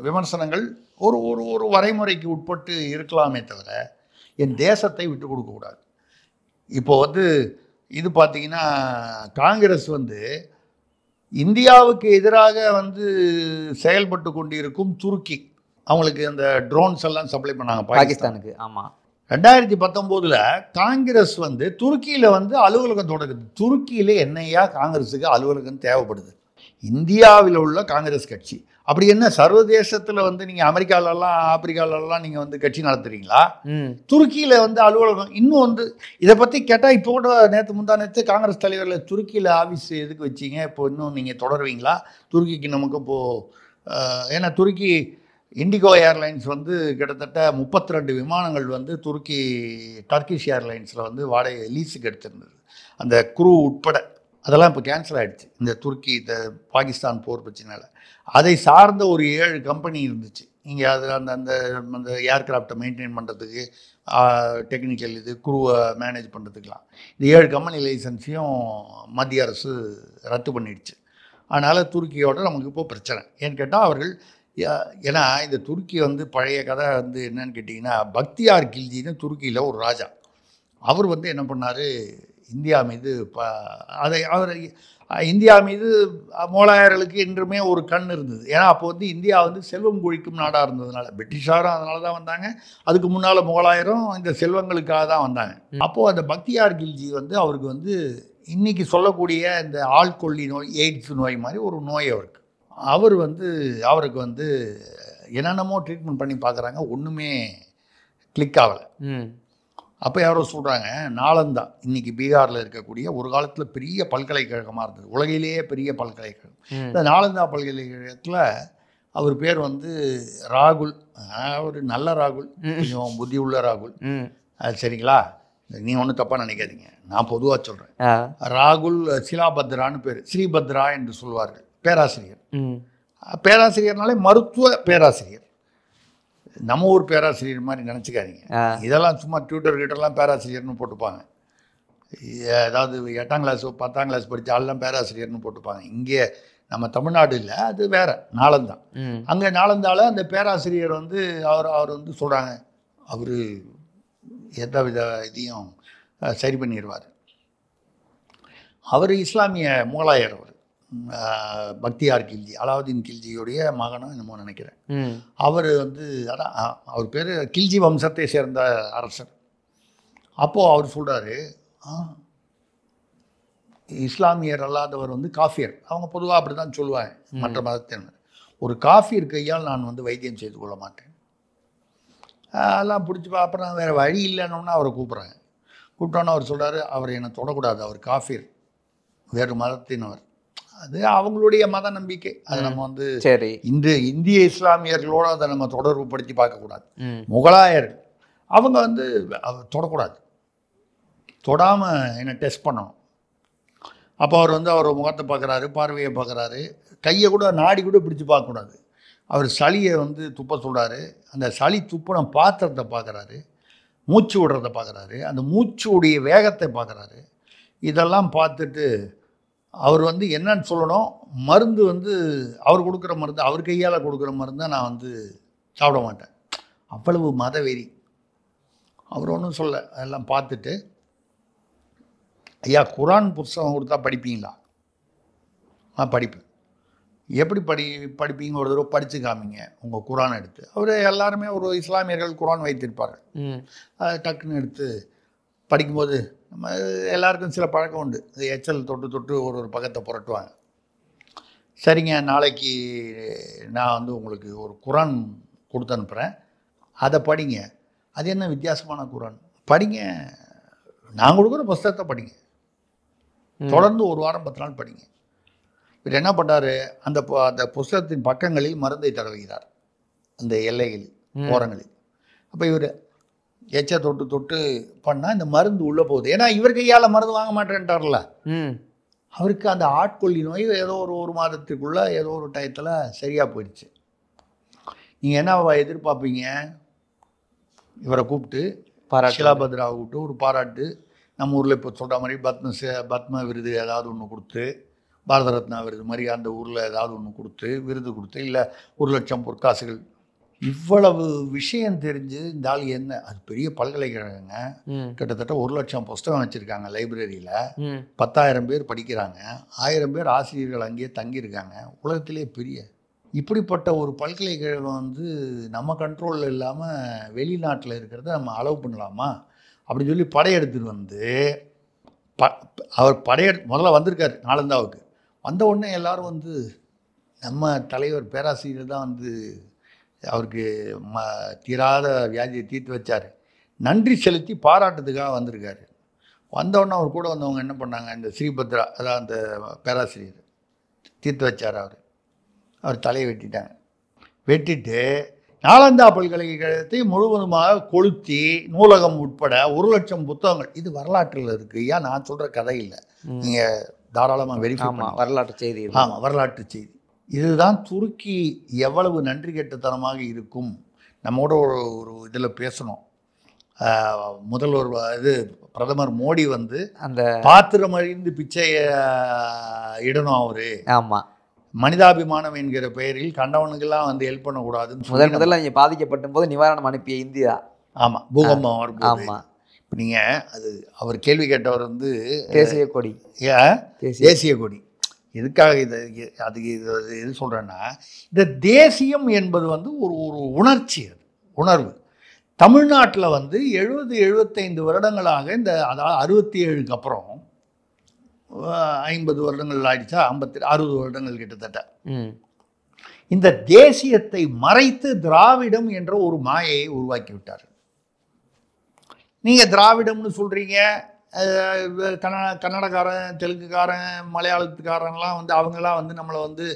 விமர்சனங்கள் ஒரு ஒரு ஒரு வரைமுறைக்கு உட்பட்டு இருக்கலாமே தவிர என் தேசத்தை விட்டு கொடுக்கக்கூடாது. இப்போ வந்து இது பார்த்திங்கன்னா, காங்கிரஸ் வந்து இந்தியாவுக்கு எதிராக வந்து செயல்பட்டு கொண்டிருக்கும் துருக்கி, அவங்களுக்கு அந்த ட்ரோன்ஸ் எல்லாம் சப்ளை பண்ணாங்க பாகிஸ்தானுக்கு. ஆமாம். 2019 காங்கிரஸ் வந்து துருக்கியில் வந்து அலுவலகம் தொடங்குது. துருக்கியில் என்னையா காங்கிரஸுக்கு அலுவலகம் தேவைப்படுது? இந்தியாவில் உள்ள காங்கிரஸ் கட்சி அப்படி என்ன சர்வதேசத்தில் வந்து நீங்கள் அமெரிக்காலெல்லாம் ஆப்பிரிக்காலெல்லாம் நீங்கள் வந்து கட்சி நடத்துறீங்களா? துருக்கியில் வந்து அலுவலகம் இன்னும் வந்து இதை பற்றி கேட்டால், இப்போ கூட நேற்று காங்கிரஸ் தலைவரில் துருக்கியில் ஆஃபீஸ் எதுக்கு வச்சிங்க, இப்போ இன்னும் நீங்கள் தொடருவீங்களா? துருக்கிக்கு நமக்கு இப்போது ஏன்னா துருக்கி இண்டிகோ ஏர்லைன்ஸ் வந்து கிட்டத்தட்ட 32 விமானங்கள் வந்து டர்க்கிஷ் ஏர்லைன்ஸில் வந்து வாடகை லீஸுக்கு எடுத்திருந்தது, அந்த குரூ உட்பட. அதெல்லாம் இப்போ கேன்சல் ஆகிடுச்சு இந்த துருக்கி இந்த பாகிஸ்தான் போர் பிரச்சனையில். அதை சார்ந்த ஒரு 7 கம்பெனி இருந்துச்சு இங்கே. அது அந்த அந்த அந்த ஏர்கிராஃப்டை மெயின்டைன் பண்ணுறதுக்கு, டெக்னிக்கல் இது குரூவை மேனேஜ் பண்ணுறதுக்கெலாம் இந்த 7 கம்பெனி லைசன்ஸையும் மத்திய அரசு ரத்து பண்ணிடுச்சு. அதனால் துருக்கியோட நமக்கு இப்போது பிரச்சனை. ஏன்னு கேட்டால் அவர்கள், ஏன்னா இந்த துருக்கி வந்து பழைய கதை வந்து என்னன்னு கேட்டிங்கன்னா, பக்தியார் கில்ஜின்னு துருக்கியில் ஒரு ராஜா, அவர் வந்து என்ன பண்ணார், இந்தியா மீது அவர் இந்தியா மீது மோலாயர்களுக்கு என்றுமே ஒரு கண் இருந்தது. ஏன்னா அப்போ வந்து இந்தியா வந்து செல்வம் கொழிக்கும் நாடாக இருந்ததுனால, பிரிட்டிஷாரும் அதனால தான் வந்தாங்க, அதுக்கு முன்னால் மோலாயரும் இந்த செல்வங்களுக்காக தான் வந்தாங்க. அப்போது அந்த பக்தியார் கில்ஜி வந்து அவருக்கு வந்து இன்றைக்கி சொல்லக்கூடிய இந்த ஆள்கொல்லி நோய், எய்ட்ஸ் நோய் மாதிரி ஒரு நோய் அவருக்கு வந்து என்னென்னமோ ட்ரீட்மெண்ட் பண்ணி பார்க்குறாங்க, ஒன்றுமே கிளிக் ஆகலை. அப்போ யாரோ சொல்கிறாங்க, நாலந்தா இன்றைக்கி பீகாரில் இருக்கக்கூடிய ஒரு காலத்தில் பெரிய பல்கலைக்கழகமாக இருந்தது, உலகிலேயே பெரிய பல்கலைக்கழகம். இந்த நாலந்தா பல்கலைக்கழகத்தில் அவர் பேர் வந்து ராகுல், ஒரு நல்ல ராகுல், கொஞ்சம் புத்தி உள்ள ராகுல். அது சரிங்களா, நீ ஒன்றும் தப்பாக நினைக்காதீங்க, நான் பொதுவாக சொல்கிறேன். ராகுல் சிலாபத்ரான்னு பேர், ஸ்ரீபத்ரா என்று சொல்வார்கள். பேராசிரியர், பேராசிரியர்னாலே மருத்துவ பேராசிரியர், நம்ம ஊர் பேராசிரியர் மாதிரி நினச்சிக்காதீங்க. இதெல்லாம் சும்மா ட்விட்டர் கிட்டலாம் பேராசிரியர்னு போட்டுப்பாங்க. அதாவது 8ஆம் கிளாஸ் 10ஆம் கிளாஸ் படித்த ஆள்லாம் பேராசிரியர்னு போட்டுப்பாங்க. இங்கே நம்ம தமிழ்நாடு இல்லை, அது வேற நாலந்தான். அங்கே நாலந்தால அந்த பேராசிரியர் வந்து அவர் வந்து சொல்கிறாங்க, அவர் எந்த வித இதையும் சரி பண்ணிடுவார். அவர் இஸ்லாமிய முகலாயர், அவர் பக்தியார் கில்ஜி, அலாவுதீன் கில்ஜியுடைய மகனும் என்னமோ நினைக்கிறேன். அவர் வந்து அதான் அவர் பேர் கில்ஜி வம்சத்தை சேர்ந்த அரசர். அப்போது அவர் சொல்கிறாரு, இஸ்லாமியர் அல்லாதவர் வந்து காஃபியர், அவங்க பொதுவாக அப்படி தான் சொல்லுவாங்க மற்ற மதத்தினர். ஒரு காஃபியர் கையால் நான் வந்து வைத்தியம் செய்து கொள்ள மாட்டேன். அதெல்லாம் பிடிச்சி அப்புறம் வேறு வழி இல்லைன்னொன்னா அவரை கூப்பிட்றாங்க. கூப்பிட்டோன்னா அவர் சொல்கிறாரு, அவர் என்னை தொடக்கூடாது, அவர் காஃபியர், வேறு மதத்தினவர். அது அவங்களுடைய மத நம்பிக்கை. அதை நம்ம வந்து சரி இந்திய இஸ்லாமியர்களோடு அதை நம்ம தொடர்பு படுத்தி பார்க்கக்கூடாது. முகலாயர்கள் அவங்க வந்து தொடக்கூடாது, தொடாமல் என்னை டெஸ்ட் பண்ணணும். அப்போ அவர் வந்து அவர் முகத்தை பார்க்குறாரு, பார்வையை பார்க்குறாரு, கையை கூட நாடி கூட பிடிச்சி பார்க்கக்கூடாது. அவர் சளியை வந்து துப்ப சொல்கிறாரு. அந்த சளி துப்பின பாத்திரத்தை பார்க்குறாரு, மூச்சு விடுறதை பார்க்குறாரு, அந்த மூச்சுடைய வேகத்தை பார்க்குறாரு. இதெல்லாம் பார்த்துட்டு அவர் வந்து என்னன்னு சொல்லணும், மருந்து வந்து அவர் கொடுக்குற மருந்து, அவர் கையால் கொடுக்குற மருந்தை நான் வந்து சாப்பிட மாட்டேன். அவ்வளவு மதவெறி. அவர் ஒன்றும் சொல்ல. அதெல்லாம் பார்த்துட்டு, ஐயா குரான் புஸ்தகம் கொடுத்தா படிப்பீங்களா? படிப்பேன். எப்படி படிப்பீங்க? ஒரு தடவை படித்து காமிங்க உங்கள் குரான் எடுத்து. அவர் எல்லாருமே ஒரு இஸ்லாமியர்கள் குரான் வைத்திருப்பார்கள். அதை டக்குன்னு எடுத்து படிக்கும்போது நம்ம எல்லாருக்கும் சில பழக்கம் உண்டு. எச்சல் தொட்டு தொட்டு ஒரு பக்கத்தை புரட்டுவாங்க. சரிங்க, நாளைக்கு நான் வந்து உங்களுக்கு ஒரு குரான் கொடுத்து அனுப்புகிறேன், அதை படிங்க. அது என்ன வித்தியாசமான குரான்? படிங்க, நான் கொடுக்குற புஸ்தகத்தை படிங்க, தொடர்ந்து ஒரு வாரம் 10 நாள் படிங்க. இவர் என்ன பண்ணார், அந்த புஸ்தகத்தின் பக்கங்களில் மருந்தை தடவுகிறார், அந்த எல்லைகளில் ஓரங்களில். அப்போ இவர் எச்ச தொட்டு தொட்டு பண்ணால் இந்த மருந்து உள்ளே போகுது. ஏன்னா இவர் கையால் மருந்து வாங்க மாட்டேன்ட்டார்ல. அவருக்கு அந்த ஆட்கொல்லி நோய் ஏதோ ஒரு மாதத்துக்குள்ளே ஏதோ ஒரு டயத்தில் சரியாக போயிடுச்சு. நீங்கள் என்ன எதிர்பார்ப்பீங்க? இவரை கூப்பிட்டு ஷிலாபத்ராவை கூப்பிட்டு ஒரு பாராட்டு, நம்ம ஊரில் இப்போ சொல்கிற மாதிரி பத்ம விருது ஏதாவது ஒன்று கொடுத்து, பாரத ரத்னா விருது மாதிரி அந்த ஊரில் ஏதாவது ஒன்று கொடுத்து, விருது கொடுத்து, இல்லை 1 லட்சம் பொற்காசுகள். இவ்வளவு விஷயம் தெரிஞ்சு இந்த ஆள் என்ன, அது பெரிய பல்கலைக்கழகங்க, கிட்டத்தட்ட 1 லட்சம் புஸ்தகம் வச்சுருக்காங்க லைப்ரரியில், 10,000 பேர் படிக்கிறாங்க, 1000 பேர் ஆசிரியர்கள் அங்கேயே தங்கியிருக்காங்க. உலகத்திலே பெரிய இப்படிப்பட்ட ஒரு பல்கலைக்கழகம் வந்து நம்ம கண்ட்ரோலில் இல்லாமல் வெளிநாட்டில் இருக்கிறத நம்ம அலோவ் பண்ணலாமா அப்படின்னு சொல்லி படையெடுத்துட்டு வந்து அவர் முதல்ல வந்திருக்கார் நாலந்தாவுக்கு. வந்த உடனே எல்லோரும் வந்து நம்ம தலைவர் பேராசிரியர் தான் வந்து அவருக்கு தீராத வியாதியை தீர்த்து வச்சார், நன்றி செலுத்தி பாராட்டுறதுக்காக வந்திருக்காரு. வந்தவுடனே அவர் கூட வந்தவங்க என்ன பண்ணாங்க, இந்த ஸ்ரீபத்ரா அதான் அந்த பேராசிரியர் தீர்த்து வச்சார். அவர் தலையை வெட்டிட்டாங்க. வெட்டிட்டு நாலந்தா பல்கலைக்கழகத்தை முழுவதுமாக கொளுத்தி நூலகம் உட்பட 1 லட்சம் புத்தகங்கள். இது வரலாற்றில் இருக்குது. ஏன் நான் சொல்கிற கதை இல்லை, நீங்கள் தாராளமாக வெரிஃபை பண்ணலாம். வரலாற்று செய்தி. ஆமாம், வரலாற்று செய்தி. இதுதான் துருக்கி எவ்வளவு நன்றி கெட்டத்தனமாக இருக்கும். நம்மோட ஒரு இதில் பேசணும். முதல்வர் பிரதமர் மோடி வந்து அந்த பாத்திரம் அழிந்து பிச்சை இடணும். அவரு ஆமாம், மனிதாபிமானம் என்கிற பெயரில் கண்டவனுக்கெல்லாம் வந்து ஹெல்ப் பண்ணக்கூடாதுன்னு முதல்ல நீங்கள் பாதிக்கப்பட்ட போது நிவாரணம் அனுப்பிய இந்தியா. ஆமாம், பூகம்பம் வரும்போது. ஆமாம், இப்போ நீங்கள் அது அவர் கேள்வி கேட்டவர் வந்து தேசிய கொடி, தேசிய கொடி எதுக்காக அதுக்கு எது சொல்கிறேன்னா, இந்த தேசியம் என்பது வந்து ஒரு உணர்ச்சி, அது உணர்வு. தமிழ்நாட்டில் வந்து 70-75 வருடங்களாக இந்த அதாவது 67க்கு அப்புறம் 50 வருடங்கள் ஆயிடுச்சா, 60 வருடங்கள் கிட்டத்தட்ட இந்த தேசியத்தை மறைத்து திராவிடம் என்ற ஒரு மாயையை உருவாக்கி விட்டார். நீங்கள் திராவிடம்னு சொல்கிறீங்க, கன்னடக்காரன், தெலுங்குக்காரன், மலையாளத்துக்காரன்லாம் வந்து அவங்களாம் வந்து நம்மளை வந்து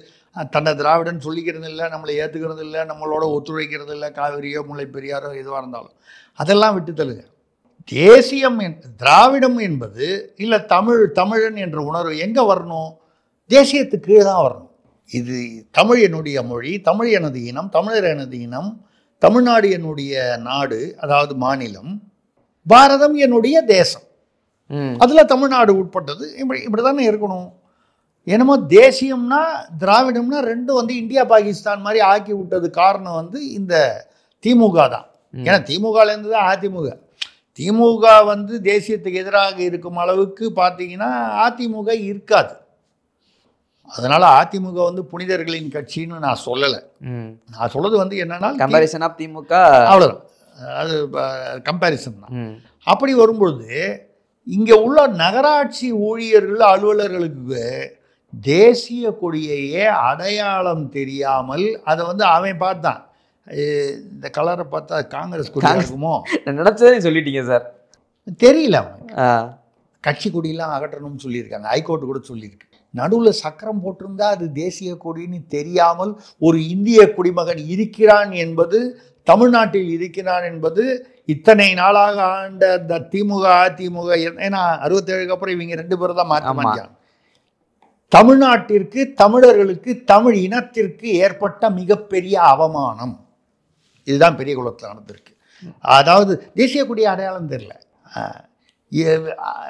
தன்னை திராவிடன் சொல்லிக்கிறது இல்லை, நம்மளை ஏற்றுக்கிறது இல்லை, நம்மளோட ஒத்துழைக்கிறது இல்லை, காவிரியோ முல்லை பெரியாரோ எதுவாக இருந்தாலும் அதெல்லாம் விட்டு தள்ளுங்க. தேசியம் திராவிடம் என்பது இல்லை தமிழன் என்ற உணர்வு எங்கே வரணும்? தேசியத்துக்கு தான் வரணும். இது தமிழ் என்னுடைய மொழி, தமிழ் எனது இனம், தமிழர் எனது இனம், தமிழ்நாடு என்னுடைய நாடு அதாவது மாநிலம், பாரதம் என்னுடைய தேசம், அதில் தமிழ்நாடு உட்பட்டது. இப்படி தானே இருக்கணும். என்னமோ தேசியம்னா திராவிடம்னா ரெண்டும் வந்து இந்தியா பாகிஸ்தான் மாதிரி ஆக்கி விட்டது காரணம் வந்து இந்த திமுக தான். ஏன்னா திமுகலேருந்து தான் அதிமுக. திமுக வந்து தேசியத்துக்கு எதிராக இருக்கும் அளவுக்கு பார்த்தீங்கன்னா அதிமுக இருக்காது. அதனால் அதிமுக வந்து புனிதர்களின் கட்சின்னு நான் சொல்லலை. நான் சொல்கிறது வந்து என்னன்னா கம்பேரிசன் ஆஃப் திமுக, அவ்வளோதான், அது கம்பேரிசன் தான். அப்படி வரும்பொழுது இங்கே உள்ள நகராட்சி ஊழியர்கள் அலுவலர்களுக்கு தேசிய கொடியையே அடையாளம் தெரியாமல் அதை வந்து அவன் பார்த்தான், இந்த கலரை பார்த்தா காங்கிரஸ் கொடியா இருக்குமோ நினைச்சதே சொல்லிட்டீங்க சார். தெரியல அவனுக்கு. கட்சி கொடியெல்லாம் அகற்றணும்னு சொல்லியிருக்காங்க, ஹைகோர்ட்டு கூட சொல்லியிருக்கு. நடுவில் சக்கரம் போட்டிருந்தா அது தேசிய கொடின்னு தெரியாமல் ஒரு இந்திய குடிமகன் இருக்கிறான் என்பது, தமிழ்நாட்டில் இருக்கிறான் என்பது இத்தனை நாளாக ஆண்ட இந்த திமுக அதிமுக, ஏன்னா 67க்கு அப்புறம் இவங்க 2 பேரும் தான் மாற்றாங்க. தமிழ்நாட்டிற்கு, தமிழர்களுக்கு, தமிழ் இனத்திற்கு ஏற்பட்ட மிகப்பெரிய அவமானம் இதுதான் பெரிய குளத்தில் நடந்திருக்கு. அதாவது தேசிய கொடி அடையாளம் தெரியல.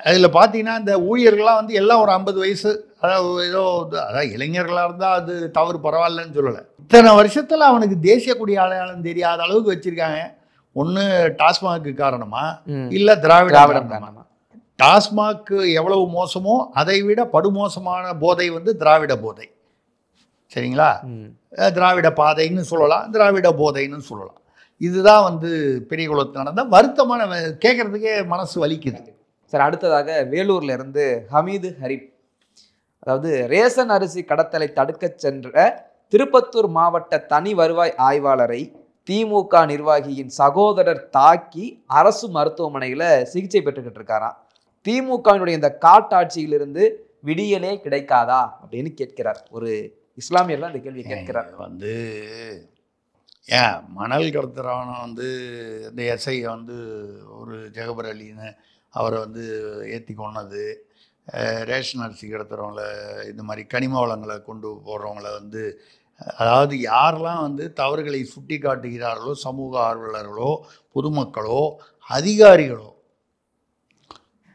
அதில் பார்த்தீங்கன்னா இந்த ஊழியர்கள்லாம் வந்து எல்லாம் ஒரு 50 வயசு, அதாவது ஏதோ அதாவது இளைஞர்களாக இருந்தால் அது தவறு, பரவாயில்லன்னு சொல்லலை. இத்தனை வருஷத்தில் அவனுக்கு தேசிய கொடி அடையாளம் தெரியாத அளவுக்கு வச்சுருக்காங்க. ஒன்று டாஸ்மாக்கு காரணமா இல்லை திராவிட காரணமா? டாஸ்மாக் எவ்வளவு மோசமோ அதை விட படுமோசமான போதை வந்து திராவிட போதை. சரிங்களா? திராவிட பாதைன்னு சொல்லலாம், திராவிட போதைன்னு சொல்லலாம். இதுதான் வந்து பெரிய குளத்தில் நடந்த வருத்தமான, கேட்கறதுக்கே மனசு வலிக்குது சார். அடுத்ததாக வேலூர்ல இருந்து ஹமீது ஹரீப், அதாவது ரேஷன் அரிசி கடத்தலை தடுக்க சென்ற திருப்பத்தூர் மாவட்ட தனி வருவாய் ஆய்வாளரை திமுக நிர்வாகியின் சகோதரர் தாக்கி அரசு மருத்துவமனையில சிகிச்சை பெற்றுக்கிட்டு இருக்காராம். திமுகவினுடைய இந்த காட்டாட்சியிலிருந்து விடியலே கிடைக்காதா அப்படின்னு கேட்கிறார். ஒரு இஸ்லாமியர்லாம் இந்த கேள்வி கேட்கிறார். வந்து ஏன் மணல் கடத்துறவனை வந்து இந்த எஸ்ஐ வந்து ஒரு ஜெகபர் அலின்னு அவரை வந்து ஏற்றி கொண்டது, ரேஷன் அரிசி கடத்துறவங்கள, இந்த மாதிரி கனிம வளங்களை கொண்டு போடுறவங்கள வந்து, அதாவது யாரெல்லாம் வந்து தவறுகளை சுட்டி காட்டுகிறார்களோ, சமூக ஆர்வலர்களோ, பொதுமக்களோ, அதிகாரிகளோ,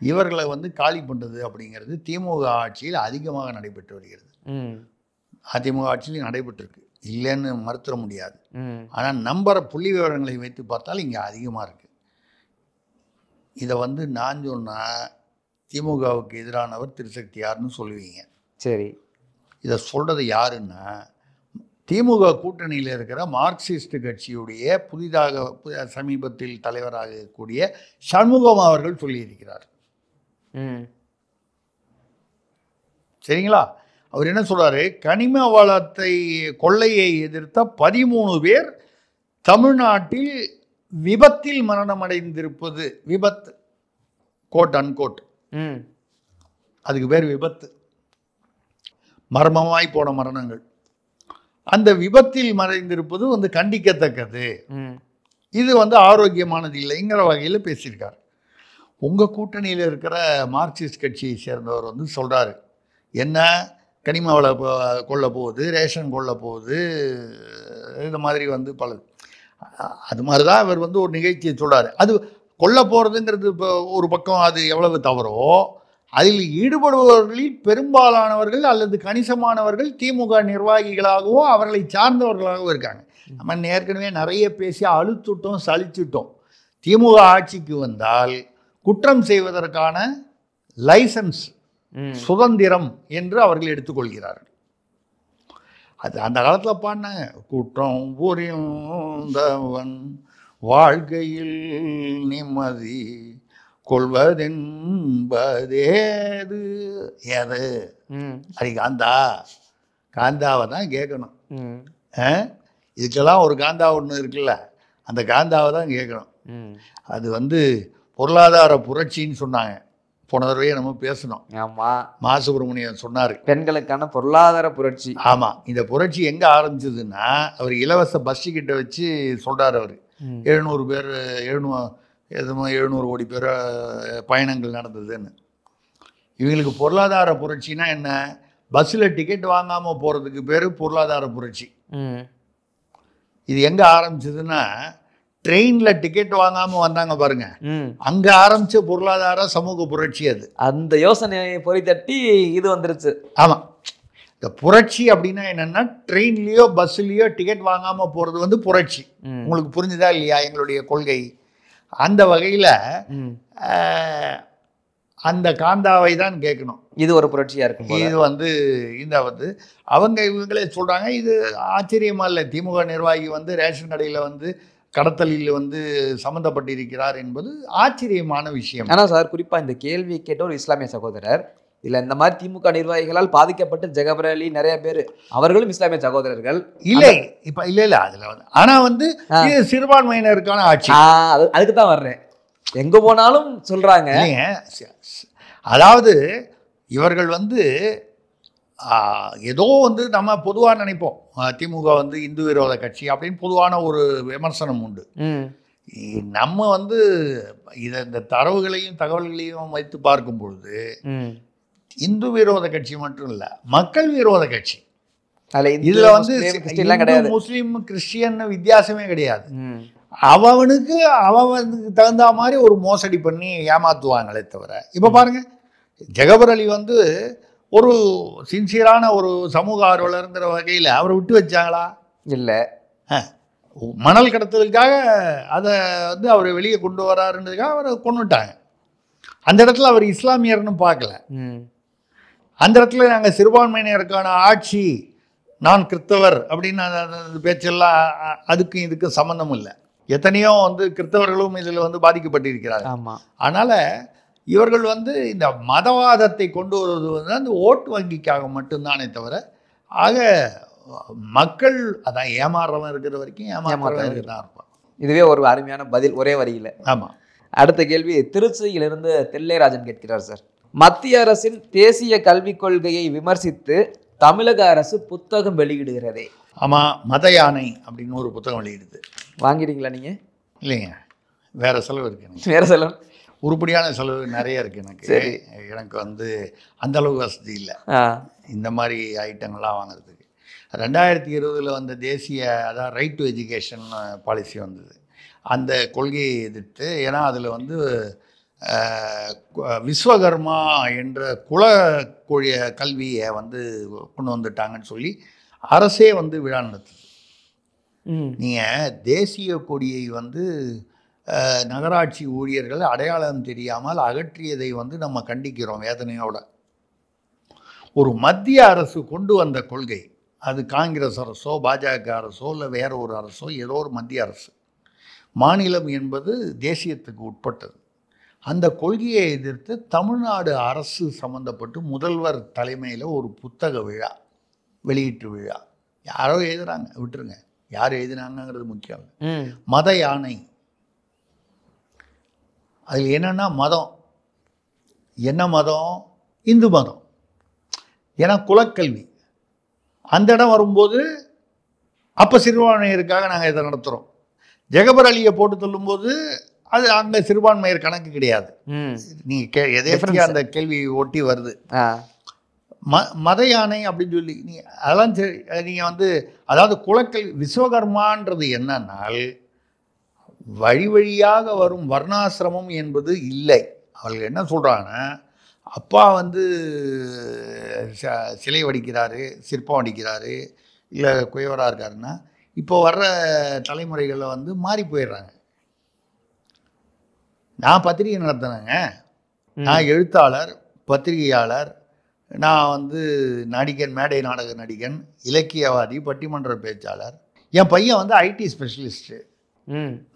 இவர்களை வந்து காலி பண்ணுறது அப்படிங்கிறது திமுக ஆட்சியில் அதிகமாக நடைபெற்று வருகிறது. அதிமுக ஆட்சியில் நடைபெற்றிருக்கு, இல்லைன்னு மறுத்துட முடியாது. ஆனால் நம்புற புள்ளி விவரங்களை வைத்து பார்த்தால் இங்கே அதிகமாக இருக்குது. இதை வந்து நான் சொன்னால் திமுகவுக்கு எதிரானவர் திருசக்தியார்னு சொல்லுவீங்க. சரி, இதை சொல்கிறது யாருன்னா திமுக கூட்டணியில் இருக்கிற மார்க்சிஸ்ட் கட்சியுடைய புதிதாக சமீபத்தில் தலைவராக இருக்கக்கூடிய சண்முகம் அவர்கள் சொல்லியிருக்கிறார். சரிங்களா? அவர் என்ன சொல்றாரு, கனிம வளத்தை கொள்ளையை எதிர்த்த 13 பேர் தமிழ்நாட்டில் விபத்தில் மரணம் அடைந்திருப்பது, விபத்து கோட் அன்கோட், அதுக்கு பேர் விபத்து, மர்மமாய் போன மரணங்கள், அந்த விபத்தில் மறைந்திருப்பது வந்து கண்டிக்கத்தக்கது, இது வந்து ஆரோக்கியமானது இல்லைங்கிற வகையில் பேசியிருக்கார். உங்கள் கூட்டணியில் இருக்கிற மார்க்சிஸ்ட் கட்சியை சேர்ந்தவர் வந்து சொல்கிறாரு, என்ன கனிம வள கொள்ள போகுது, ரேஷன் கொள்ள போகுது, இந்த மாதிரி வந்து பல, அது மாதிரி தான் இவர் வந்து ஒரு நிகழ்ச்சியை சொல்கிறார். அது கொல்ல போகிறதுங்கிறது இப்போ ஒரு பக்கம் அது எவ்வளவு தவறோ, அதில் ஈடுபடுபவர்களில் பெரும்பாலானவர்கள் அல்லது கணிசமானவர்கள் திமுக நிர்வாகிகளாகவோ அவர்களை சார்ந்தவர்களாகவும் இருக்காங்க. நம்ம ஏற்கனவே நிறைய பேசி அழுத்துட்டோம், சலிச்சுட்டோம். திமுக ஆட்சிக்கு வந்தால் குற்றம் செய்வதற்கான லைசன்ஸ், சுதந்திரம் என்று அவர்கள் எடுத்துக்கொள்கிறார்கள். அது அந்த காலத்தில் பாடினாங்க, குற்றம் புரிந்தவன் வாழ்க்கையில் நிம்மதி கொள்வதென்பதேது எது? அது காந்தாவை தான் கேட்கணும். இதுக்கெல்லாம் ஒரு காந்தா ஒன்று இருக்குல்ல, அந்த காந்தாவை தான் கேட்கணும். அது வந்து பொருளாதார புரட்சின்னு சொன்னாங்க. போன தடவையே நம்ம பேசணும். ஆமாம், மா சுப்பிரமணியன் சொன்னார், பெண்களுக்கான பொருளாதார புரட்சி. ஆமாம், இந்த புரட்சி எங்கே ஆரம்பிச்சதுன்னா அவர் இலவச பஸ் டிக்கெட்டை வச்சு சொல்கிறார். அவர் 700 பேர் 700 கோடி பேர் பயணங்கள் நடந்ததுன்னு. இவங்களுக்கு பொருளாதார புரட்சினா என்ன? பஸ்ஸில் டிக்கெட் வாங்காமல் போகிறதுக்கு பேர் பொருளாதார புரட்சி. இது எங்கே ஆரம்பிச்சதுன்னா ட்ரெயினில் டிக்கெட் வாங்காமல் வந்தாங்க பாருங்க, அங்கே ஆரம்பித்த பொருளாதார சமூக புரட்சி அது. அந்த யோசனையை பொறி தட்டி இது வந்துருச்சு. ஆமாம், இந்த புரட்சி அப்படின்னா என்னென்னா ட்ரெயின்லேயோ பஸ்ஸுலேயோ டிக்கெட் வாங்காமல் போகிறது வந்து புரட்சி. உங்களுக்கு புரிஞ்சுதா இல்லையா எங்களுடைய கொள்கை? அந்த வகையில் அந்த காந்தாவை தான் கேட்கணும். இது ஒரு புரட்சியாக இருக்கும். இது வந்து இந்த வந்து அவங்க இவங்களே சொல்கிறாங்க. இது ஆச்சரியமாக இல்லை, திமுக நிர்வாகி வந்து ரேஷன் கடையில் வந்து கடத்தலில் வந்து சம்மந்தப்பட்டிருக்கிறார் என்பது ஆச்சரியமான விஷயம். ஆனா சார், குறிப்பா இந்த கேள்வி கேட்ட ஒரு இஸ்லாமிய சகோதரர், இல்ல இந்த மாதிரி திமுக நிர்வாகிகளால் பாதிக்கப்பட்டு ஜெகபர் அலி நிறைய பேர், அவர்களும் இஸ்லாமிய சகோதரர்கள். இல்லை இப்ப இல்ல அதுல வந்து ஆனா வந்து இது சிறுபான்மையினருக்கான ஆட்சி. அதுக்கு தான் வர்றேன். எங்க போனாலும் சொல்றாங்க. அதாவது இவர்கள் வந்து ஏதோ வந்து நம்ம பொதுவாக நினைப்போம் திமுக வந்து இந்து விரோத கட்சி அப்படின்னு பொதுவான ஒரு விமர்சனம் உண்டு. நம்ம வந்து இந்த தரவுகளையும் தகவல்களையும் வைத்து பார்க்கும் பொழுது இந்து விரோத கட்சி மட்டும் இல்லை, மக்கள் விரோத கட்சி. இதுல வந்து முஸ்லீம் கிறிஸ்டியன் வித்தியாசமே கிடையாது. அவனுக்கு தகுந்த மாதிரி ஒரு மோசடி பண்ணி ஏமாத்துவாங்களே தவிர. இப்ப பாருங்க, ஜெகபர் அலி வந்து ஒரு சின்சியரான ஒரு சமூக ஆர்வலருங்கிற வகையில் அவரை விட்டு வச்சாங்களா? இல்லை. மணல் கடத்தலுக்காக அதை வந்து அவரை வெளியே கொண்டு வராருன்றதுக்காக அவரை கொண்டுட்டாங்க. அந்த இடத்துல அவர் இஸ்லாமியர்னு பார்க்கல. அந்த இடத்துல நாங்கள் சிறுபான்மையினருக்கான ஆட்சி, நான் கிறிஸ்தவர் அப்படின்னு பேச்செல்லாம் அதுக்கும் இதுக்கும் சம்மந்தம் இல்லை. எத்தனையோ வந்து கிறிஸ்தவர்களும் இதில் வந்து பாதிக்கப்பட்டிருக்கிறார்கள். ஆமாம். அதனால் இவர்கள் வந்து இந்த மதவாதத்தை கொண்டு வருவது வந்து அந்த ஓட்டு வங்கிக்காக மட்டும்தானே தவிர, ஆக மக்கள் அதான் ஏமாறுறவன் இருக்கிற வரைக்கும் ஏமாறுறவன் தான் இருப்பான். இதுவே ஒரு அருமையான பதில், ஒரே வரியில். ஆமாம். அடுத்த கேள்வி திருச்சியிலிருந்து தில்லைராஜன் கேட்கிறார் சார். மத்திய அரசின் தேசிய கல்விக் கொள்கையை விமர்சித்து தமிழக அரசு புத்தகம் வெளியிடுகிறதே. ஆமாம், மத யானை அப்படின்னு ஒரு புத்தகம் வெளியிடுது. வாங்கிட்டீங்களா நீங்கள்? இல்லைங்க, வேற செலவு இருக்கு. வேற செலவு, உருப்படியான செலவு நிறைய இருக்குது எனக்கு. எனக்கு வந்து அந்தளவு வசதி இல்லை இந்த மாதிரி ஐட்டங்கள்லாம் வாங்குறதுக்கு. 2020 வந்த தேசிய அதாவது ரைட் டு எஜுகேஷன் பாலிசி வந்தது. அந்த கொள்கையை எதிர்த்து, ஏன்னா அதில் வந்து விஸ்வகர்மா என்ற குல கல்வியை வந்து கொண்டு வந்துட்டாங்கன்னு சொல்லி அரசே வந்து விழா நடத்துது. நீங்கள் தேசிய கொடியை வந்து நகராட்சி ஊழியர்கள் அடையாளம் தெரியாமல் அகற்றியதை வந்து நம்ம கண்டிக்கிறோம் வேதனையோட. ஒரு மத்திய அரசு கொண்டு வந்த கொள்கை, அது காங்கிரஸ் அரசோ பாஜக அரசோ இல்லை வேற ஒரு அரசோ, ஏதோ ஒரு மத்திய அரசு, மாநிலம் என்பது தேசியத்துக்கு உட்பட்டது. அந்த கொள்கையை எதிர்த்து தமிழ்நாடு அரசு சம்மந்தப்பட்டு முதல்வர் தலைமையில் ஒரு புத்தக விழா, வெளியீட்டு விழா. யாரோ எழுதுறாங்க, விட்டுருங்க, யார் எழுதினாங்கிறது முக்கியம். மத யானை, அதில் என்னென்னா மதம், என்ன மதம்? இந்து மதம். ஏன்னா குலக்கல்வி அந்த இடம் வரும்போது அப்போ சிறுபான்மையருக்காக நாங்கள் இதை நடத்துகிறோம். ஜெகபர் அலியை போட்டு சொல்லும்போது அது அங்கே சிறுபான்மையர் கணக்கு கிடையாது. நீங்கள் எதே அந்த கேள்வி ஒட்டி வருது. மத யானை அப்படின்னு சொல்லி அதெல்லாம் நீங்கள் வந்து, அதாவது குலக்கல்வி விஸ்வகர்மான்றது என்னன்னால் வழி வழியாக வரும் வர்ணாசிரமம் என்பது இல்லை. அவர்கள் என்ன சொல்கிறாங்கன்னா, அப்பா வந்து சிலை வடிக்கிறாரு, சிற்பம் வடிக்கிறாரு, இல்லை குயவராக இருக்காருன்னா இப்போ வர்ற தலைமுறைகளில் வந்து மாறி போயிடுறாங்க. நான் பத்திரிகை நடத்தினேங்க, நான் எழுத்தாளர், பத்திரிகையாளர், நான் வந்து நடிகன், மேடை நாடக நடிகன், இலக்கியவாதி, பட்டிமன்ற பேச்சாளர். என் பையன் வந்து ஐடி ஸ்பெஷலிஸ்ட்டு.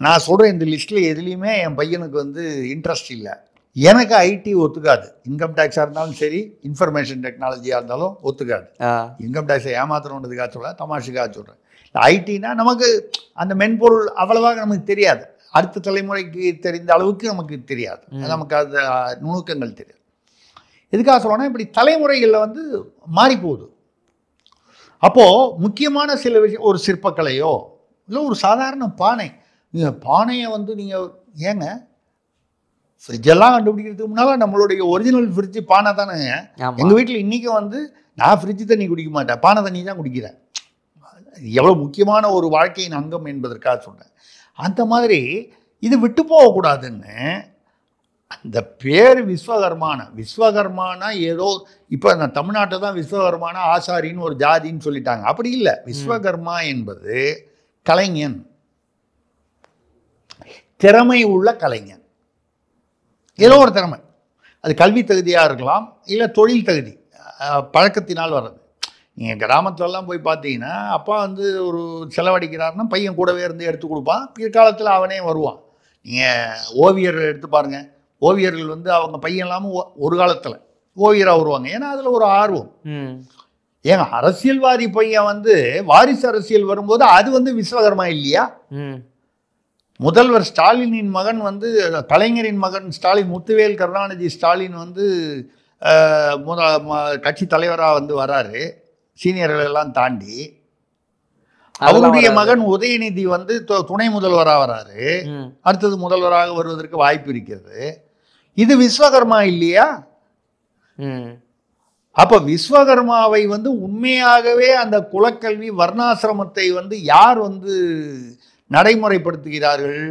நான் சொல்கிறேன், இந்த லிஸ்ட்டில் எதுலேயுமே என் பையனுக்கு வந்து இன்ட்ரெஸ்ட் இல்லை. எனக்கு ஐடி ஒத்துக்காது. இன்கம் டேக்ஸாக இருந்தாலும் சரி, இன்ஃபர்மேஷன் டெக்னாலஜியாக இருந்தாலும் ஒத்துக்காது. இன்கம் டேக்ஸை ஏமாத்தணுன்றதுக்காக சொல்ல, தமாஷுக்காக சொல்கிறேன். ஐடினா நமக்கு அந்த மென்பொருள் அவ்வளவாக நமக்கு தெரியாது. அடுத்த தலைமுறைக்கு தெரிந்த அளவுக்கு நமக்கு தெரியாது. நமக்கு அந்த நுணுக்கங்கள் தெரியாது. எதுக்காக சொல்லணும்னா, இப்படி தலைமுறைகளில் வந்து மாறி போகுது. அப்போது முக்கியமான சில விஷயம், ஒரு சிற்பக்கலையோ இல்லை ஒரு சாதாரண பானை, நீங்கள் பானையை வந்து நீங்கள் ஏங்க ஃப்ரிட்ஜெல்லாம் கண்டுபிடிக்கிறதுக்கு முன்னால் நம்மளுடைய ஒரிஜினல் ஃப்ரிட்ஜு பானை தானேங்க. எங்கள் வீட்டில் இன்றைக்கும் வந்து நான் ஃப்ரிட்ஜு தண்ணி குடிக்க மாட்டேன், பானை தண்ணி தான் குடிக்கிறேன். எவ்வளோ முக்கியமான ஒரு வாழ்க்கையின் அங்கம் என்பதற்காக சொல்கிறேன். அந்த மாதிரி இது விட்டு போகக்கூடாதுன்னு அந்த பேர் விஸ்வகர்மானா ஏதோ இப்போ நான் தமிழ்நாட்டில் தான் விஸ்வகர்மானா ஆசாரின்னு ஒரு ஜாதின்னு சொல்லிட்டாங்க. அப்படி இல்லை. விஸ்வகர்மா என்பது கலைஞன், திறமை உள்ள கலைஞன். ஏதோ ஒரு திறமை, அது கல்வி தகுதியாக இருக்கலாம், இல்லை தொழில் தகுதி, பழக்கத்தினால் வர்றது. நீங்கள் கிராமத்துலலாம் போய் பார்த்தீங்கன்னா அப்பா வந்து ஒரு செலவழிக்கிறாருன்னா பையன் கூடவே இருந்து எடுத்து கொடுப்பான். பிற்காலத்தில் அவனே வருவான். நீங்கள் ஓவியர் எடுத்து பாருங்கள். ஓவியர்கள் வந்து அவங்க பையன் இல்லாமல் ஒரு காலத்தில் ஓவியராக வருவாங்க. ஏன்னா அதில் ஒரு ஆர்வம். ஏங்க அரசியல்வாதி பையன் வந்து வாரிசு அரசியல் வரும்போது அது வந்து விஸ்வகர்மா இல்லையா? முதல்வர் ஸ்டாலினின் மகன் வந்து கலைஞரின் மகன் ஸ்டாலின், முத்துவேல் கருணாநிதி ஸ்டாலின் வந்து கட்சி தலைவராக வந்து வராரு. சீனியர்கள் எல்லாம் தாண்டி அவருடைய மகன் உதயநிதி வந்து துணை முதல்வராக வராரு. அடுத்தது முதல்வராக வருவதற்கு வாய்ப்பு இருக்கிறது. இது விஸ்வகர்மா இல்லையா? அப்ப விஸ்வகர்மாவை வந்து உண்மையாகவே அந்த குலக்கல்வி வர்ணாசிரமத்தை வந்து யார் வந்து நடைமுறைப்படுத்துகிறார்கள்?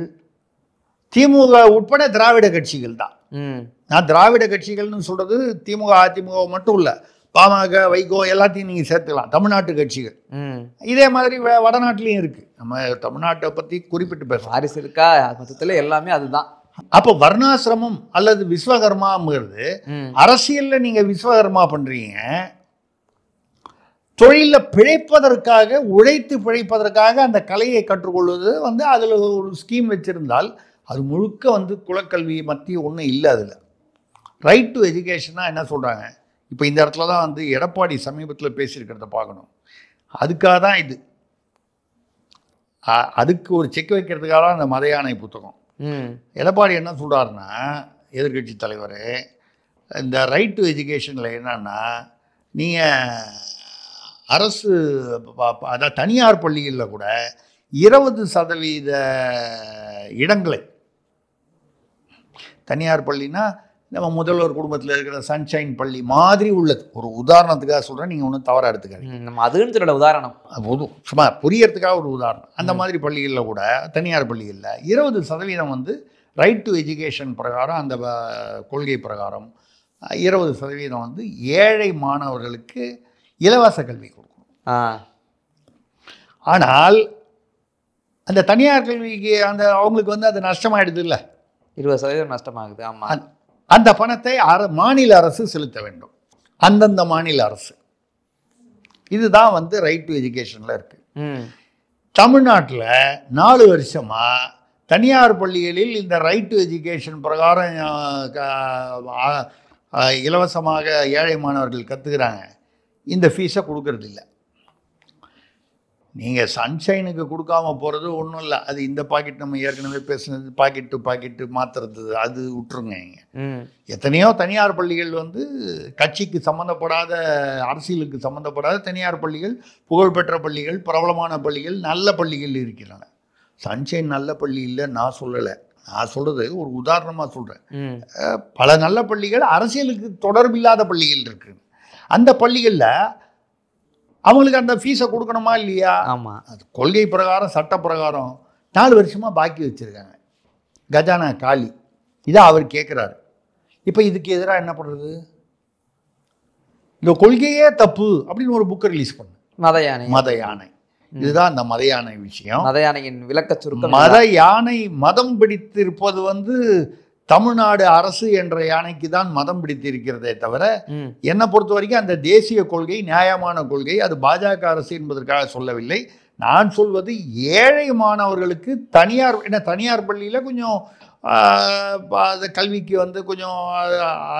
திமுக உட்பட திராவிட கட்சிகள் தான். நான் திராவிட கட்சிகள்னு சொல்றது திமுக அதிமுக மட்டும் இல்லை, பாமக வைகோ எல்லாத்தையும் நீங்க சேர்த்துக்கலாம். தமிழ்நாட்டு கட்சிகள் இதே மாதிரி வடநாட்டிலையும் இருக்கு. நம்ம தமிழ்நாட்டை பத்தி குறிப்பிட்டு பேசலாம். வாரிசு இருக்கா மொத்தத்துல எல்லாமே அதுதான். அப்ப வர்ணாசிரமம் அல்லது விஸ்வகர்மாங்கிறது அரசியல்ல நீங்க விஸ்வகர்மா பண்றீங்க. தொழில பிழைப்பதற்காக, உழைத்து பிழைப்பதற்காக அந்த கலையை கற்றுக்கொள்வது வந்து அதுல ஒரு ஸ்கீம் வச்சிருந்தால் அது முழுக்க வந்து குலக்கல்வி மத்திய ஒன்றும் இல்லை. அதில் ரைட் டு எஜுகேஷனா என்ன சொல்றாங்க? இப்போ இந்த இடத்துல தான் வந்து எடப்பாடி சமீபத்தில் பேசியிருக்கிறத பார்க்கணும். அதுக்காக தான் இது, அதுக்கு ஒரு செக் வைக்கிறதுக்காக தான் அந்த மத யானை புத்தகம். எடப்பாடி என்ன சொல்கிறாருன்னா, எதிர்கட்சி தலைவர், இந்த ரைட் டு எஜுகேஷனில் என்னன்னா, நீங்கள் அரசு அதாவது தனியார் பள்ளிகளில் கூட 20% இடங்களை, தனியார் பள்ளினா நம்ம முதல்வர் குடும்பத்தில் இருக்கிற சன்ஷைன் பள்ளி மாதிரி உள்ளது. ஒரு உதாரணத்துக்காக சொல்கிறேன், நீங்கள் ஒன்றும் தவறாக எடுத்துக்காதீங்க. நம்ம அதுன்னு சொல்ல உதாரணம் சும்மா புரியறதுக்காக ஒரு உதாரணம். அந்த மாதிரி பள்ளிகளில் கூட, தனியார் பள்ளிகளில் 20% வந்து ரைட் டு எஜுகேஷன் பிரகாரம், அந்த கொள்கை பிரகாரம் 20% வந்து ஏழை மாணவர்களுக்கு இலவச கல்வி கொடுக்கணும். ஆனால் அந்த தனியார் கல்விக்கு அந்த அவங்களுக்கு வந்து அது நஷ்டமாயிடுது இல்லை, 20% நஷ்டமாகுது. ஆமாம், அந்த பணத்தை மாநில அரசு செலுத்த வேண்டும், அந்தந்த மாநில அரசு. இதுதான் வந்து ரைட் டு எஜுகேஷனில் இருக்கு. தமிழ்நாட்டில் 4 வருஷமா தனியார் பள்ளிகளில் இந்த ரைட் டு எஜுகேஷன் பிரகாரம் இலவசமாக ஏழை மாணவர்கள் கற்றுக்கிறாங்க. இந்த ஃபீஸை கொடுக்கறதில்ல. நீங்கள் சன்ஷைனுக்கு கொடுக்காம போகிறது ஒன்றும் இல்லை. அது இந்த பாக்கெட் நம்ம ஏற்கனவே பேசுனது, பாக்கெட் டு பாக்கெட்டு மாற்றுறது, அது விட்டுருங்க. எத்தனையோ தனியார் பள்ளிகள் வந்து கட்சிக்கு சம்மந்தப்படாத, அரசியலுக்கு சம்மந்தப்படாத தனியார் பள்ளிகள், புகழ்பெற்ற பள்ளிகள், பிரபலமான பள்ளிகள், நல்ல பள்ளிகள் இருக்கின்றன. சன்ஷைன் நல்ல பள்ளி இல்லை நான் சொல்லலை, நான் சொல்கிறது ஒரு உதாரணமாக சொல்கிறேன். பல நல்ல பள்ளிகள், அரசியலுக்கு தொடர்பில்லாத பள்ளிகள் இருக்கு. அந்த பள்ளிகளில் அவங்களுக்கு அந்த ஃபீஸை கொடுக்கணுமா இல்லையா? ஆமாம், அது கொள்கை பிரகாரம், சட்ட பிரகாரம் 4 வருஷமாக பாக்கி வச்சுருக்காங்க. கஜானா காலி. இதை அவர் கேட்குறாரு. இப்போ இதுக்கு எதிராக என்ன பண்ணுறது? இந்த கொள்கையே தப்பு அப்படின்னு ஒரு புக்கை ரிலீஸ் பண்ணு, மத யானை. இதுதான் அந்த மத யானை விஷயம். மத யானையின் விளக்க சுருக்கம். மத யானை மதம் பிடித்திருப்பது வந்து தமிழ்நாடு அரசு என்ற யானைக்கு தான் மதம் பிடித்திருக்கிறதே தவிர, என்னை பொறுத்த வரைக்கும் அந்த தேசிய கொள்கை நியாயமான கொள்கை. அது பாஜக அரசு என்பதற்காக சொல்லவில்லை. நான் சொல்வது ஏழை மாணவர்களுக்கு தனியார் பள்ளியில் கொஞ்சம் கல்விக்கு வந்து கொஞ்சம்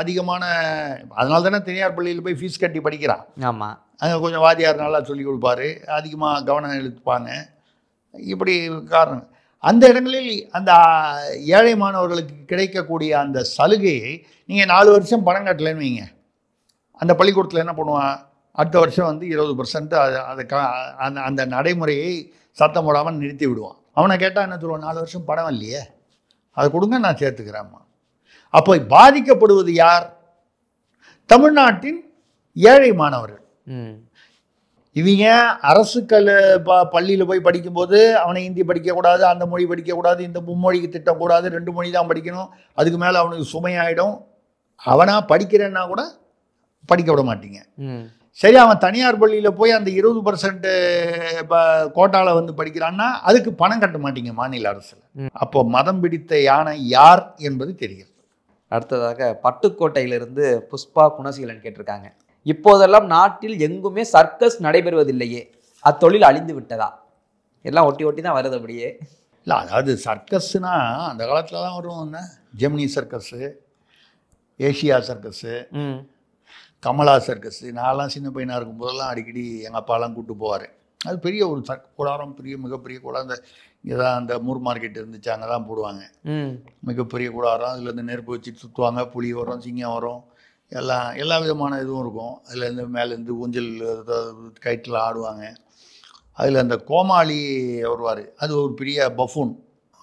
அதிகமான, அதனால தானே தனியார் பள்ளியில் போய் ஃபீஸ் கட்டி படிக்கிறான். ஆமாம், அங்கே கொஞ்சம் வாத்தியார் நல்லா சொல்லி கொடுப்பாரு, அதிகமாக கவனம் எழுத்துப்பாங்க. இப்படி காரணம். அந்த இடங்களில் அந்த ஏழை மாணவர்களுக்கு கிடைக்கக்கூடிய அந்த சலுகையை நீங்கள் 4 வருஷம் பணம் கட்டலைன்னு வைங்க, அந்த பள்ளிக்கூடத்தில் என்ன பண்ணுவான்? அடுத்த வருஷம் வந்து 20% அந்த நடைமுறையை சத்தம் போடாமல் நிறுத்தி விடுவான். அவனை கேட்டால் என்ன சொல்லுவான்? 4 வருஷம் பணம் இல்லையே, அதை கொடுங்க நான் சேர்த்துக்கிறேம்மா. அப்போ பாதிக்கப்படுவது யார்? தமிழ்நாட்டின் ஏழை மாணவர்கள். இவங்க அரசு பள்ளியில் போய் படிக்கும்போது அவனை ஹிந்தி படிக்கக்கூடாது, அந்த மொழி படிக்கக்கூடாது, இந்த மும்மொழிக்கு திட்டக்கூடாது, 2 மொழி தான் படிக்கணும், அதுக்கு மேலே அவனுக்கு சுமையாயிடும். அவனா படிக்கிறேன்னா கூட படிக்க விட மாட்டீங்க. சரி, அவன் தனியார் பள்ளியில் போய் அந்த 20% கோட்டாவில் வந்து படிக்கிறான்னா அதுக்கு பணம் கட்ட மாட்டீங்க மாநில அரசில். அப்போ மதம் பிடித்த யானை யார் என்பது தெரிகிறது. அடுத்ததாக பட்டுக்கோட்டையிலிருந்து புஷ்பா குணசீலன் கேட்டிருக்காங்க. இப்போதெல்லாம் நாட்டில் எங்குமே சர்க்கஸ் நடைபெறுவதில்லையே, அத்தொழில் அழிந்து விட்டதா? எல்லாம் ஒட்டி ஒட்டி தான் வருது அப்படியே. இல்லை, அதாவது சர்க்கஸ்னா அந்த காலத்தில் தான் வரும். என்ன ஜெமினி சர்க்கஸ்ஸு, ஏஷியா சர்க்கஸ்ஸு, கமலா சர்க்கஸ்ஸு. நான்லாம் சின்ன பையனாக இருக்கும்போதெல்லாம் அடிக்கடி எங்கள் அப்பாலாம் கூப்பிட்டு போவார். அது பெரிய ஒரு கூடாரம், மிகப்பெரிய கூடாரம். அந்த இங்கே தான் அந்த மூர் மார்க்கெட் இருந்துச்சு, அங்கே தான் போடுவாங்க. மிகப்பெரிய கூடாரம். அதில் இந்த நெருப்பு வச்சுட்டு சுற்றுவாங்க. புலி வரும், சிங்கம் வரும், எல்லா விதமான இதுவும் இருக்கும். அதுலேருந்து மேலேருந்து ஊஞ்சல் கயிற்றில் ஆடுவாங்க. அதில் அந்த கோமாளி வருவார், அது ஒரு பெரிய பஃபூன்.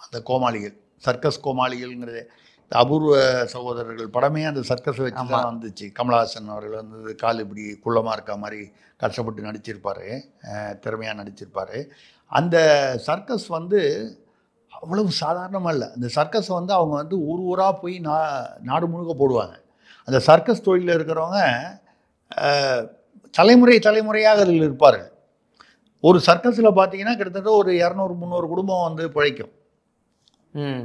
அந்த கோமாளிகள், சர்க்கஸ் கோமாளிகள்ங்கிறது இந்த அபூர்வ சகோதரர்கள் படமே அந்த சர்க்கஸை வச்சு தான் வந்துச்சு. கமலஹாசன் அவர்கள் வந்து கால் இப்படி குள்ளமாக இருக்க மாதிரி கஷ்டப்பட்டு நடிச்சிருப்பார், திறமையாக நடிச்சிருப்பார். அந்த சர்க்கஸ் வந்து அவ்வளவு சாதாரணமாக இல்லை. அந்த சர்க்கஸை வந்து அவங்க வந்து ஊராக போய் நாடு முழுக்க போடுவாங்க. அந்த சர்க்கஸ் தொழிலில் இருக்கிறவங்க தலைமுறையாக அதில் இருப்பார்கள். ஒரு சர்க்கஸில் பார்த்தீங்கன்னா கிட்டத்தட்ட ஒரு 200-300 குடும்பம் வந்து பிழைக்கும்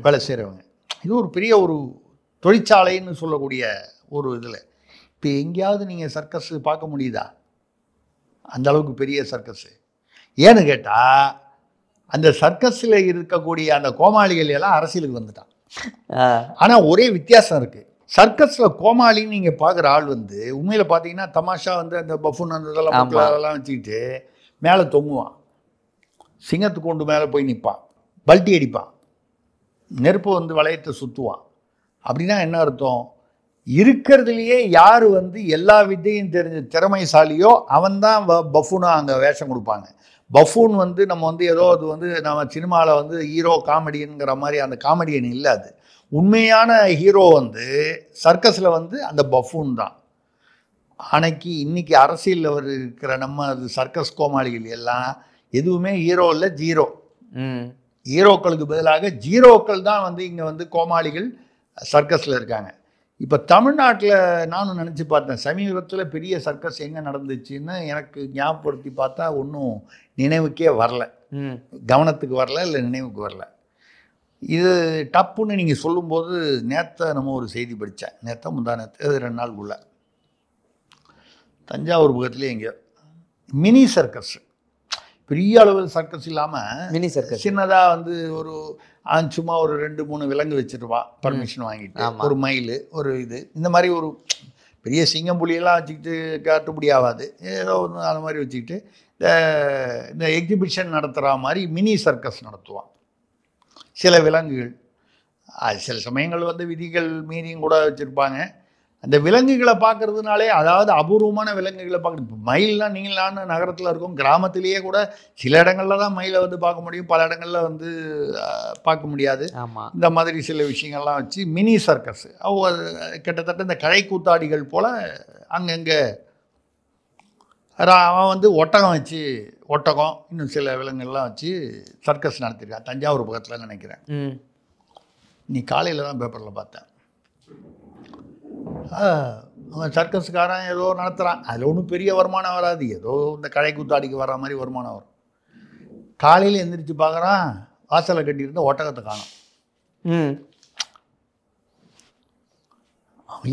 வேலை செய்கிறவங்க. இது ஒரு பெரிய ஒரு தொழிற்சாலைன்னு சொல்லக்கூடிய ஒரு இதில். இப்போ எங்கேயாவது நீங்கள் சர்க்கஸ் பார்க்க முடியுதா? அந்த அளவுக்கு பெரிய சர்க்கஸு. ஏன்னு கேட்டால் அந்த சர்க்கஸில் இருக்கக்கூடிய அந்த கோமாளிகள் எல்லாம் அரசியலுக்கு வந்துட்டான். ஆனால் ஒரே வித்தியாசம் இருக்குது. சர்க்கஸில் கோமாளின்னு நீங்கள் பார்க்குற ஆள் வந்து உண்மையில் பார்த்தீங்கன்னா தமாஷா வந்து அந்த பஃபூன் அந்த அதெல்லாம் வச்சுக்கிட்டு மேலே தொங்குவான், சிங்கத்துக்கு கொண்டு மேலே போய் நிற்பான், பல்ட்டி அடிப்பான், நெருப்பு வந்து வளையத்தை சுற்றுவான். அப்படின்னா என்ன அர்த்தம்? இருக்கிறதுலையே யார் வந்து எல்லா வித்தையும் தெரிஞ்ச திறமைசாலியோ அவன்தான் பஃபூனாக அங்கே வேஷம் கொடுப்பாங்க. பஃபூன் வந்து நம்ம வந்து ஏதோ அது வந்து நம்ம சினிமாவில் வந்து ஹீரோ காமெடிங்கிற மாதிரி அந்த காமெடியன் இல்லை. அது உண்மையான ஹீரோ வந்து சர்க்கஸில் வந்து அந்த பஃபூன் தான். இன்னைக்கு அரசியலில் இருக்கிற நம்ம அது சர்க்கஸ் கோமாளிகள் எல்லாம் எதுவுமே ஹீரோ இல்லை, ஜீரோ. ஹீரோக்களுக்கு பதிலாக ஜீரோக்கள் தான் வந்து இங்கே வந்து கோமாளிகள் சர்க்கஸில் இருக்காங்க. இப்போ தமிழ்நாட்டில் நானும் நினச்சி பார்த்தேன், சமீபத்தில் பெரிய சர்க்கஸ் எங்கே நடந்துச்சுன்னு எனக்கு ஞாபகப்படுத்தி பார்த்தா ஒன்றும் நினைவுக்கே வரல, கவனத்துக்கு வரல, இல்லை நினைவுக்கு வரல. இது டப்புன்னு நீங்கள் சொல்லும்போது நேற்று நம்ம ஒரு செய்தி படித்தேன், முந்தா நேற்று, 2 நாளுக்குள்ள தஞ்சாவூர் பக்கத்துலேயே எங்கேயோ மினி சர்க்கஸ், பெரிய அளவில் சர்க்கஸ் இல்லாமல் மினி சர்க்கஸ் சின்னதாக வந்து ஒரு சும்மா ஒரு 2-3 விலங்கு வச்சுருவான் பர்மிஷன் வாங்கிட்டு, ஒரு மயில், ஒரு இது, இந்த மாதிரி ஒரு பெரிய சிங்கம் புலியெல்லாம் வச்சுக்கிட்டு கட்டுப்படி ஆகாது, ஏதோ ஒன்று அந்த மாதிரி வச்சுக்கிட்டு இந்த எக்ஸிபிஷன் நடத்துகிற மாதிரி மினி சர்க்கஸ் நடத்துவான். சில விலங்குகள், அது சில சமயங்கள் வந்து விதிகள் மீறியும் கூட வச்சுருப்பாங்க. அந்த விலங்குகளை பார்க்கறதுனாலே, அதாவது அபூர்வமான விலங்குகளை பார்க்குறது. இப்போ மயில்லாம் நீங்களான நகரத்தில் இருக்கும், கிராமத்திலேயே கூட சில இடங்களில் தான் மயிலை வந்து பார்க்க முடியும், பல இடங்களில் வந்து பார்க்க முடியாது. இந்த மாதிரி சில விஷயங்கள்லாம் வச்சு மினி சர்க்கஸ், கிட்டத்தட்ட இந்த கலை கூத்தாடிகள் போல் அங்கங்கே அவன் வந்து ஒட்டகம் இன்னும் சில விலங்குகள்லாம் வச்சு சர்க்கஸ் நடத்திருக்கான் தஞ்சாவூர் பக்கத்தில் நினைக்கிறேன். நீ காலையில் தான் பேப்பரில் பார்த்தேன். அவன் சர்க்கஸ்காரன் ஏதோ நடத்துகிறான், அதில் ஒன்றும் பெரிய வருமானம் வராது, ஏதோ இந்த கலை கூத்தாடிக்கு வர்ற மாதிரி வருமானம் வரும். காலையில் எந்திரிச்சு பார்க்குறான், வாசலை கட்டியிருந்த ஒட்டகத்தை காணும்.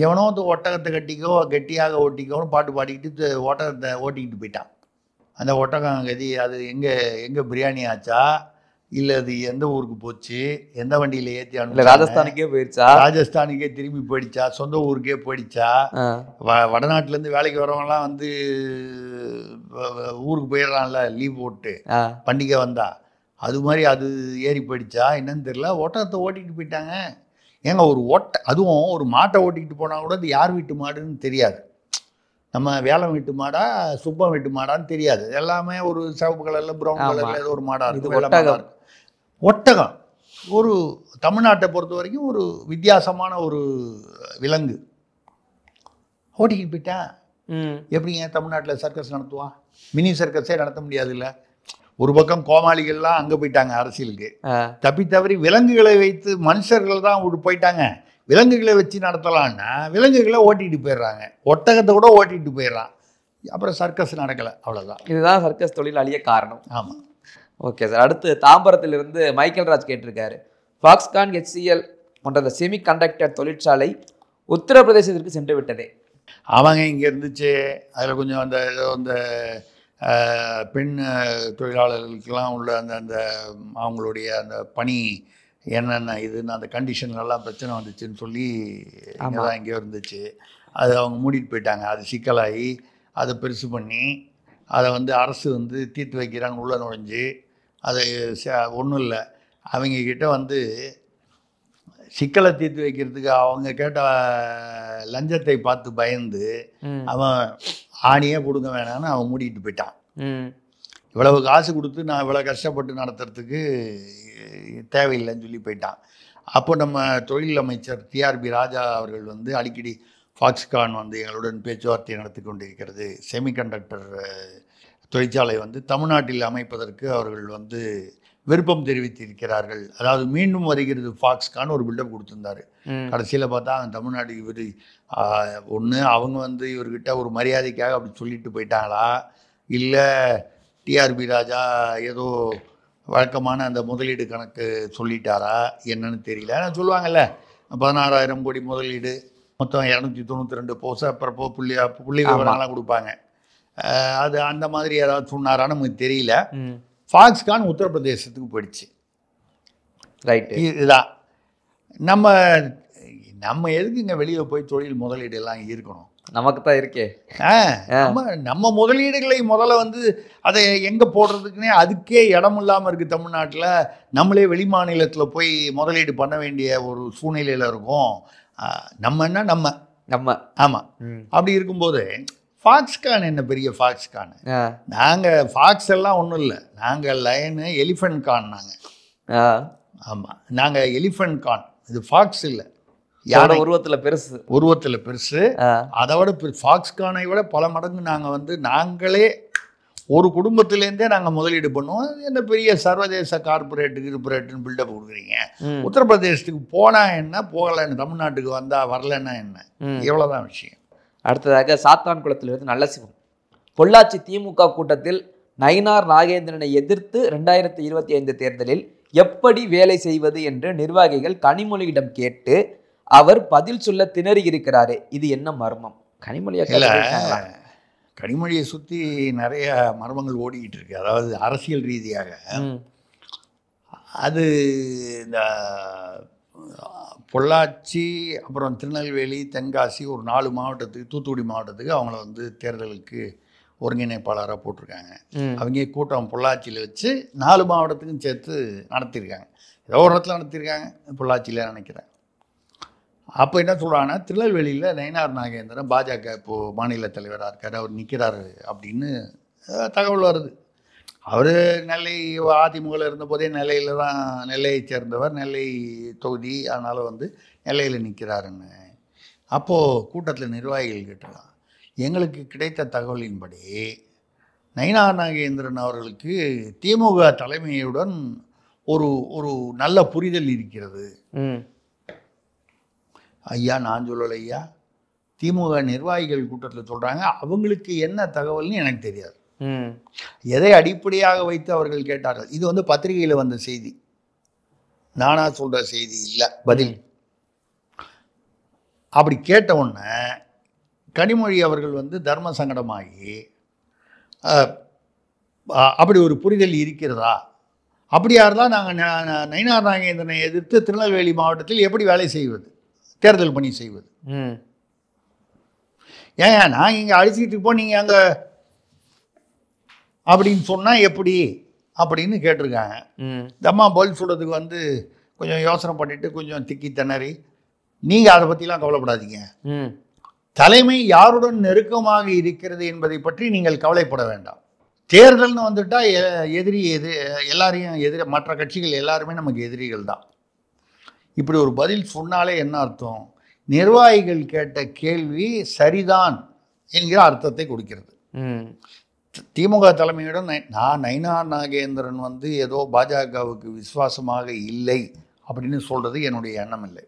எவனோ அந்த ஒட்டகத்தை கெட்டியாக ஓட்டிக்கோன்னு பாட்டு பாடிக்கிட்டு ஒட்டகத்தை ஓட்டிக்கிட்டு போயிட்டான். அந்த ஒட்டகம் கதி அது எங்கே பிரியாணி ஆச்சா, இல்லை அது எந்த ஊருக்கு போச்சு, எந்த வண்டியில் ஏற்றி அனுப்பி, ராஜஸ்தானுக்கே திரும்பி போயிடுச்சா, சொந்த ஊருக்கே போயிடுச்சா, வடநாட்டிலேருந்து வேலைக்கு வரவங்கலாம் வந்து ஊருக்கு போயிடறான்ல லீவ் போட்டு பண்டிகை வந்தா, அது மாதிரி அது ஏறி போயிடுச்சா என்னன்னு தெரியல, ஒட்டகத்தை ஓட்டிகிட்டு போயிட்டாங்க. ஏங்க அதுவும் ஒரு மாட்டை ஓட்டிக்கிட்டு போனால் கூட அது யார் வீட்டு மாடுன்னு தெரியாது, நம்ம வேலம் வீட்டு மாடா சுப்பம் வீட்டு மாடான்னு தெரியாது, எல்லாமே ஒரு சிவப்பு கலரில் ப்ரௌன் கலரில் ஏதோ ஒரு மாடாக இருக்கும். ஒட்டகம் ஒரு தமிழ்நாட்டை பொறுத்த வரைக்கும் ஒரு வித்தியாசமான ஒரு விலங்கு. ஓட்டிக்கிட்டு போயிட்டேன். எப்படிங்க தமிழ்நாட்டில் சர்க்கஸ் நடத்துவான்? மினி சர்க்கஸே நடத்த முடியாது. இல்லை, ஒரு பக்கம் கோமாளிகள்லாம் அங்கே போயிட்டாங்க அரசியலுக்கு, தவறி விலங்குகளை வைத்து மனுஷர்கள் தான் போயிட்டாங்க. விலங்குகளை வச்சு நடத்தலான்னா விலங்குகளை ஓட்டிகிட்டு போயிடுறாங்க, ஒட்டகத்தை கூட ஓட்டிகிட்டு போயிடுறான். அப்புறம் சர்க்கஸ் நடக்கலை, அவ்வளோதான். இதுதான் சர்க்கஸ் தொழில் அழிய காரணம். ஆமாம். Okay sir. அடுத்து தாம்பரத்திலிருந்து மைக்கேல் ராஜ் கேட்டிருக்காரு, ஃபாக்ஸ்கான் HCL போன்ற செமி கண்டக்டர் தொழிற்சாலை உத்தரப்பிரதேசத்திற்கு சென்று விட்டதே. அவங்க இங்கே இருந்துச்சு. அதில் கொஞ்சம் அந்த ஏதோ அந்த பெண் தொழிலாளர்களுக்கெல்லாம் உள்ள அந்த அந்த அவங்களுடைய அந்த பணி என்னென்ன இதுன்னு அந்த கண்டிஷன்லாம் பிரச்சனை வந்துச்சுன்னு சொல்லி இங்கே தான் எங்கேயோ இருந்துச்சு. அது அவங்க மூடிட்டு போயிட்டாங்க. அது சிக்கலாகி அதை பெருசு பண்ணி அதை வந்து அரசு வந்து தீர்த்து வைக்கிறாங்க. உள்ளே நுழைஞ்சு அது ஒன்றும் இல்லை, அவங்கக்கிட்ட வந்து சிக்கலை தீர்த்து வைக்கிறதுக்கு அவங்க கேட்ட லஞ்சத்தை பார்த்து பயந்து அவன் ஆணியே கொடுக்க வேணான்னு அவன் மூடிட்டு போயிட்டான். இவ்வளவு காசு கொடுத்து நான் இவ்வளோ கஷ்டப்பட்டு நடத்துறதுக்கு தேவையில்லைன்னு சொல்லி போயிட்டான். அப்போ நம்ம தொழில் அமைச்சர் டிஆர்பி ராஜா அவர்கள் வந்து அடிக்கடி ஃபாக்ஸ்கான் வந்து எங்களுடன் பேச்சுவார்த்தை நடத்தி கொண்டிருக்கிறது, செமிகண்டக்டர் தொழிற்சாலை வந்து தமிழ்நாட்டில் அமைப்பதற்கு அவர்கள் வந்து விருப்பம் தெரிவித்திருக்கிறார்கள், அதாவது மீண்டும் வருகிறது ஃபாக்ஸ்கான் ஒரு பில்டப் கொடுத்துருந்தாரு. கடைசியில் பார்த்தா தமிழ்நாடு இவர் ஒன்று அவங்க வந்து இவர்கிட்ட ஒரு மரியாதைக்காக அப்படி சொல்லிட்டு போயிட்டாங்களா, இல்லை டிஆர்பி ராஜா ஏதோ வழக்கமான அந்த முதலீடு கணக்கு சொல்லிட்டாரா என்னன்னு தெரியல. ஆனால் சொல்லுவாங்கல்ல 16,000 கோடி முதலீடு, மொத்தம் 292 போஸ், அப்புறம் புள்ளி விவரங்கள்லாம் கொடுப்பாங்க. அது அந்த மாதிரி ஏதாவது சொன்னாரான்னு நமக்கு தெரியல. ஃபாக்ஸ்கான் உத்தரப்பிரதேசத்துக்கு போயிடுச்சு. ரைட்டு, இதுதான் நம்ம எதுக்கு இங்கே வெளியே போய் தொழில் முதலீடு எல்லாம் இருக்கணும், நமக்கு தான் இருக்கே. நம்ம முதலீடுகளை முதல்ல வந்து அதை எங்கே போடுறதுக்குன்னே அதுக்கே இடம் இல்லாமல் இருக்குது தமிழ்நாட்டில். நம்மளே வெளி மாநிலத்தில் போய் முதலீடு பண்ண வேண்டிய ஒரு சூழ்நிலையில் இருக்கும். நம்ம ஆமாம். அப்படி இருக்கும்போது ஃபாக்ஸ்கான் என்ன பெரிய ஃபாக்ஸ்கான், நாங்கள் ஃபாக்ஸ் எல்லாம் ஒன்றும் இல்லை, நாங்கள் லைனு எலிஃபென்ட் கான். நாங்கள் ஆமாம், நாங்கள் எலிஃபென்ட் கான், இது ஃபாக்ஸ் இல்லை. யாரோட உருவத்தில் பெருசு, அதை விட ஃபாக்ஸ்கானை விட பல மடங்கு நாங்கள் வந்து நாங்களே ஒரு குடும்பத்திலேருந்தே நாங்கள் முதலீடு பண்ணுவோம். என்ன பெரிய சர்வதேச கார்பரேட்டுன்னு பில்டப் கொடுக்குறீங்க. உத்தரப்பிரதேசத்துக்கு போனால் என்ன, போகலைன்னு, தமிழ்நாட்டுக்கு வந்தால் வரலன்னா என்ன, இவ்வளோதான் விஷயம். அடுத்ததாக சாத்தான்குளத்திலிருந்து நல்ல சிவம், பொள்ளாச்சி திமுக கூட்டத்தில் நயினார் நாகேந்திரனை எதிர்த்து 2025 தேர்தலில் எப்படி வேலை செய்வது என்று நிர்வாகிகள் கனிமொழியிடம் கேட்டு அவர் பதில் சொல்ல திணறி இருக்கிறாரு, இது என்ன மர்மம்? கனிமொழியை சுற்றி நிறைய மர்மங்கள் ஓடிக்கிட்டு இருக்கு. அதாவது அரசியல் ரீதியாக அது இந்த பொள்ளாச்சி, அப்புறம் திருநெல்வேலி, தென்காசி, ஒரு 4 மாவட்டத்துக்கு, தூத்துக்குடி மாவட்டத்துக்கு அவங்கள வந்து தேர்தலுக்கு ஒருங்கிணைப்பாளராக போட்டிருக்காங்க. அவங்க கூட்டம் பொள்ளாச்சியில் வச்சு 4 மாவட்டத்துக்கும் சேர்த்து நடத்தியிருக்காங்க. ஏதோ ஒரு இடத்துல நடத்தியிருக்காங்க, பொள்ளாச்சியில் நினைக்கிறேன். அப்போ என்ன சொல்கிறாங்கன்னா, திருநெல்வேலியில் நயினார் நாகேந்திரன் பாஜக இப்போது மாநில தலைவராக இருக்கார், அவர் நிற்கிறாரு அப்படின்னு தகவல் வருது. அவர் நெல்லை அதிமுகவில் இருந்தபோதே நெல்லையில் தான், நெல்லையை சேர்ந்தவர், நெல்லை தொகுதி, அதனால் வந்து நெல்லையில் நிற்கிறாருன்னு. அப்போது கூட்டத்தில் நிர்வாகிகள் கேட்டாங்க, எங்களுக்கு கிடைத்த தகவலின்படி நயினார் நாகேந்திரன் அவர்களுக்கு திமுக தலைமையுடன் ஒரு நல்ல புரிதல் இருக்கிறது. ஐயா, நான் சொல்லலை ஐயா, திமுக நிர்வாகிகள் கூட்டத்தில் சொல்கிறாங்க. அவங்களுக்கு என்ன தகவல்னு எனக்கு தெரியாது. எதை அடிப்படையாக வைத்து அவர்கள் கேட்டார்கள்? இது வந்து பத்திரிகையில் வந்த செய்தி, நானா சொல்கிற செய்தி இல்லை. பதில் அப்படி கேட்ட உடனே கனிமொழி அவர்கள் வந்து தர்ம சங்கடமாகி, அப்படி ஒரு புரிதல் இருக்கிறதா, அப்படியா இருந்தால் நாங்கள் நயினார் நாகேந்திரனை எதிர்த்து திருநெல்வேலி மாவட்டத்தில் எப்படி வேலை செய்வது, தேர்தல் பணி செய்வது? ஏன் நாங்கள் இங்கே அடிச்சுக்கிட்டு இருப்போம், நீங்கள் அங்கே அப்படின்னு சொன்னால் எப்படி அப்படின்னு கேட்டிருக்காங்க. இந்த அம்மா பதில் சொல்கிறதுக்கு வந்து கொஞ்சம் யோசனை பண்ணிவிட்டு கொஞ்சம் திக்கி திணறி, நீங்கள் அதை பற்றிலாம் கவலைப்படாதீங்க, தலைமை யாருடன் நெருக்கமாக இருக்கிறது என்பதை பற்றி நீங்கள் கவலைப்பட வேண்டாம். தேர்தல்னு வந்துட்டால் எல்லாரையும் மற்ற கட்சிகள் எல்லாருமே நமக்கு எதிரிகள் தான். இப்படி ஒரு பதில் சொன்னாலே என்ன அர்த்தம்? நிர்வாகிகள் கேட்ட கேள்வி சரிதான் என்கிற அர்த்தத்தை கொடுக்கிறது. திமுக தலைமையுடன் நயினார் நாகேந்திரன் வந்து ஏதோ பாஜகவுக்கு விசுவாசமாக இல்லை அப்படின்னு சொல்றது என்னுடைய எண்ணம் இல்லை.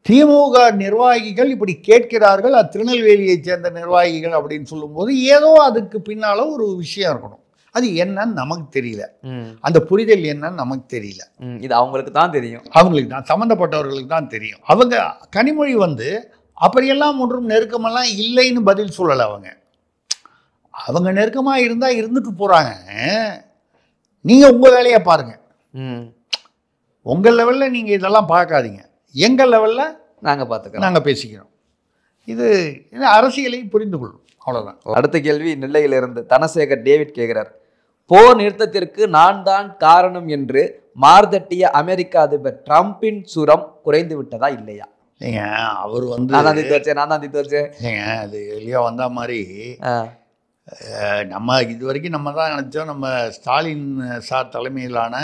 திமுக நிர்வாகிகள் இப்படி கேட்கிறார்கள், அது திருநெல்வேலியை சேர்ந்த நிர்வாகிகள் அப்படின்னு சொல்லும்போது ஏதோ அதுக்கு பின்னால ஒரு விஷயம் இருக்கணும். அது என்னன்னு நமக்கு தெரியல, அந்த புரிதல் என்னன்னு நமக்கு தெரியல. இது அவங்களுக்கு தான் தெரியும், அவங்களுக்கு தான், சம்மந்தப்பட்டவர்களுக்கு தான் தெரியும். அவங்க கனிமொழி வந்து அப்படியெல்லாம் ஒன்றும் நெருக்கமெல்லாம் இல்லைன்னு பதில் சொல்லலை அவங்க நெருக்கமாக இருந்தால் இருந்துட்டு போகிறாங்க. நீங்கள் உங்கள் வேலையை பாருங்கள். உங்கள் லெவலில் நீங்கள் இதெல்லாம் பார்க்காதீங்க, எங்கள் லெவலில் நாங்கள் பார்த்துக்கிறோம், நாங்கள் பேசிக்கிறோம். இது அரசியலை புரிந்து கொள்ளும், அவ்வளோதான். அடுத்த கேள்வி நெல்லையிலிருந்து தனசேகர் டேவிட் கேட்கிறார். போர் நிறுத்தத்திற்கு நான் தான் காரணம் என்று மார்தட்டிய அமெரிக்க அதிபர் ட்ரம்பின் சுரம் குறைந்து விட்டதா இல்லையா? ஏங்க அவர் வந்து நான் தான் தீர்த்து வச்சேன். ஏங்க அது வெளியே வந்த மாதிரி நம்ம இது வரைக்கும் நம்ம தான் நினச்சோம், நம்ம ஸ்டாலின் சார் தலைமையிலான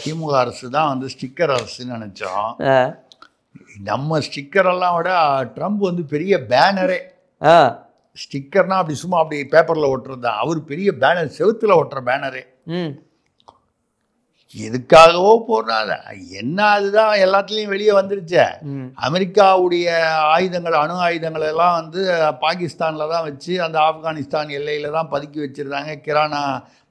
திமுக அரசு தான் வந்து ஸ்டிக்கர் அரசுன்னு நினச்சோம். நம்ம ஸ்டிக்கரெல்லாம் விட ட்ரம்ப் வந்து பெரிய பேனரே. ஸ்டிக்கர்னா அப்படி சும்மா அப்படி பேப்பரில் ஒட்டுறது தான், அவர் பெரிய பேனர், செவுத்தில் ஒட்டுற பேனரே. எதுக்காகவோ போடுறாங்க என்ன, அதுதான் எல்லாத்துலேயும் வெளியே வந்துருச்சு. அமெரிக்காவுடைய ஆயுதங்கள், அணு ஆயுதங்கள் எல்லாம் வந்து பாகிஸ்தானில் தான் வச்சு அந்த ஆப்கானிஸ்தான் எல்லையில் தான் பதுக்கி வச்சுருந்தாங்க, கிரானா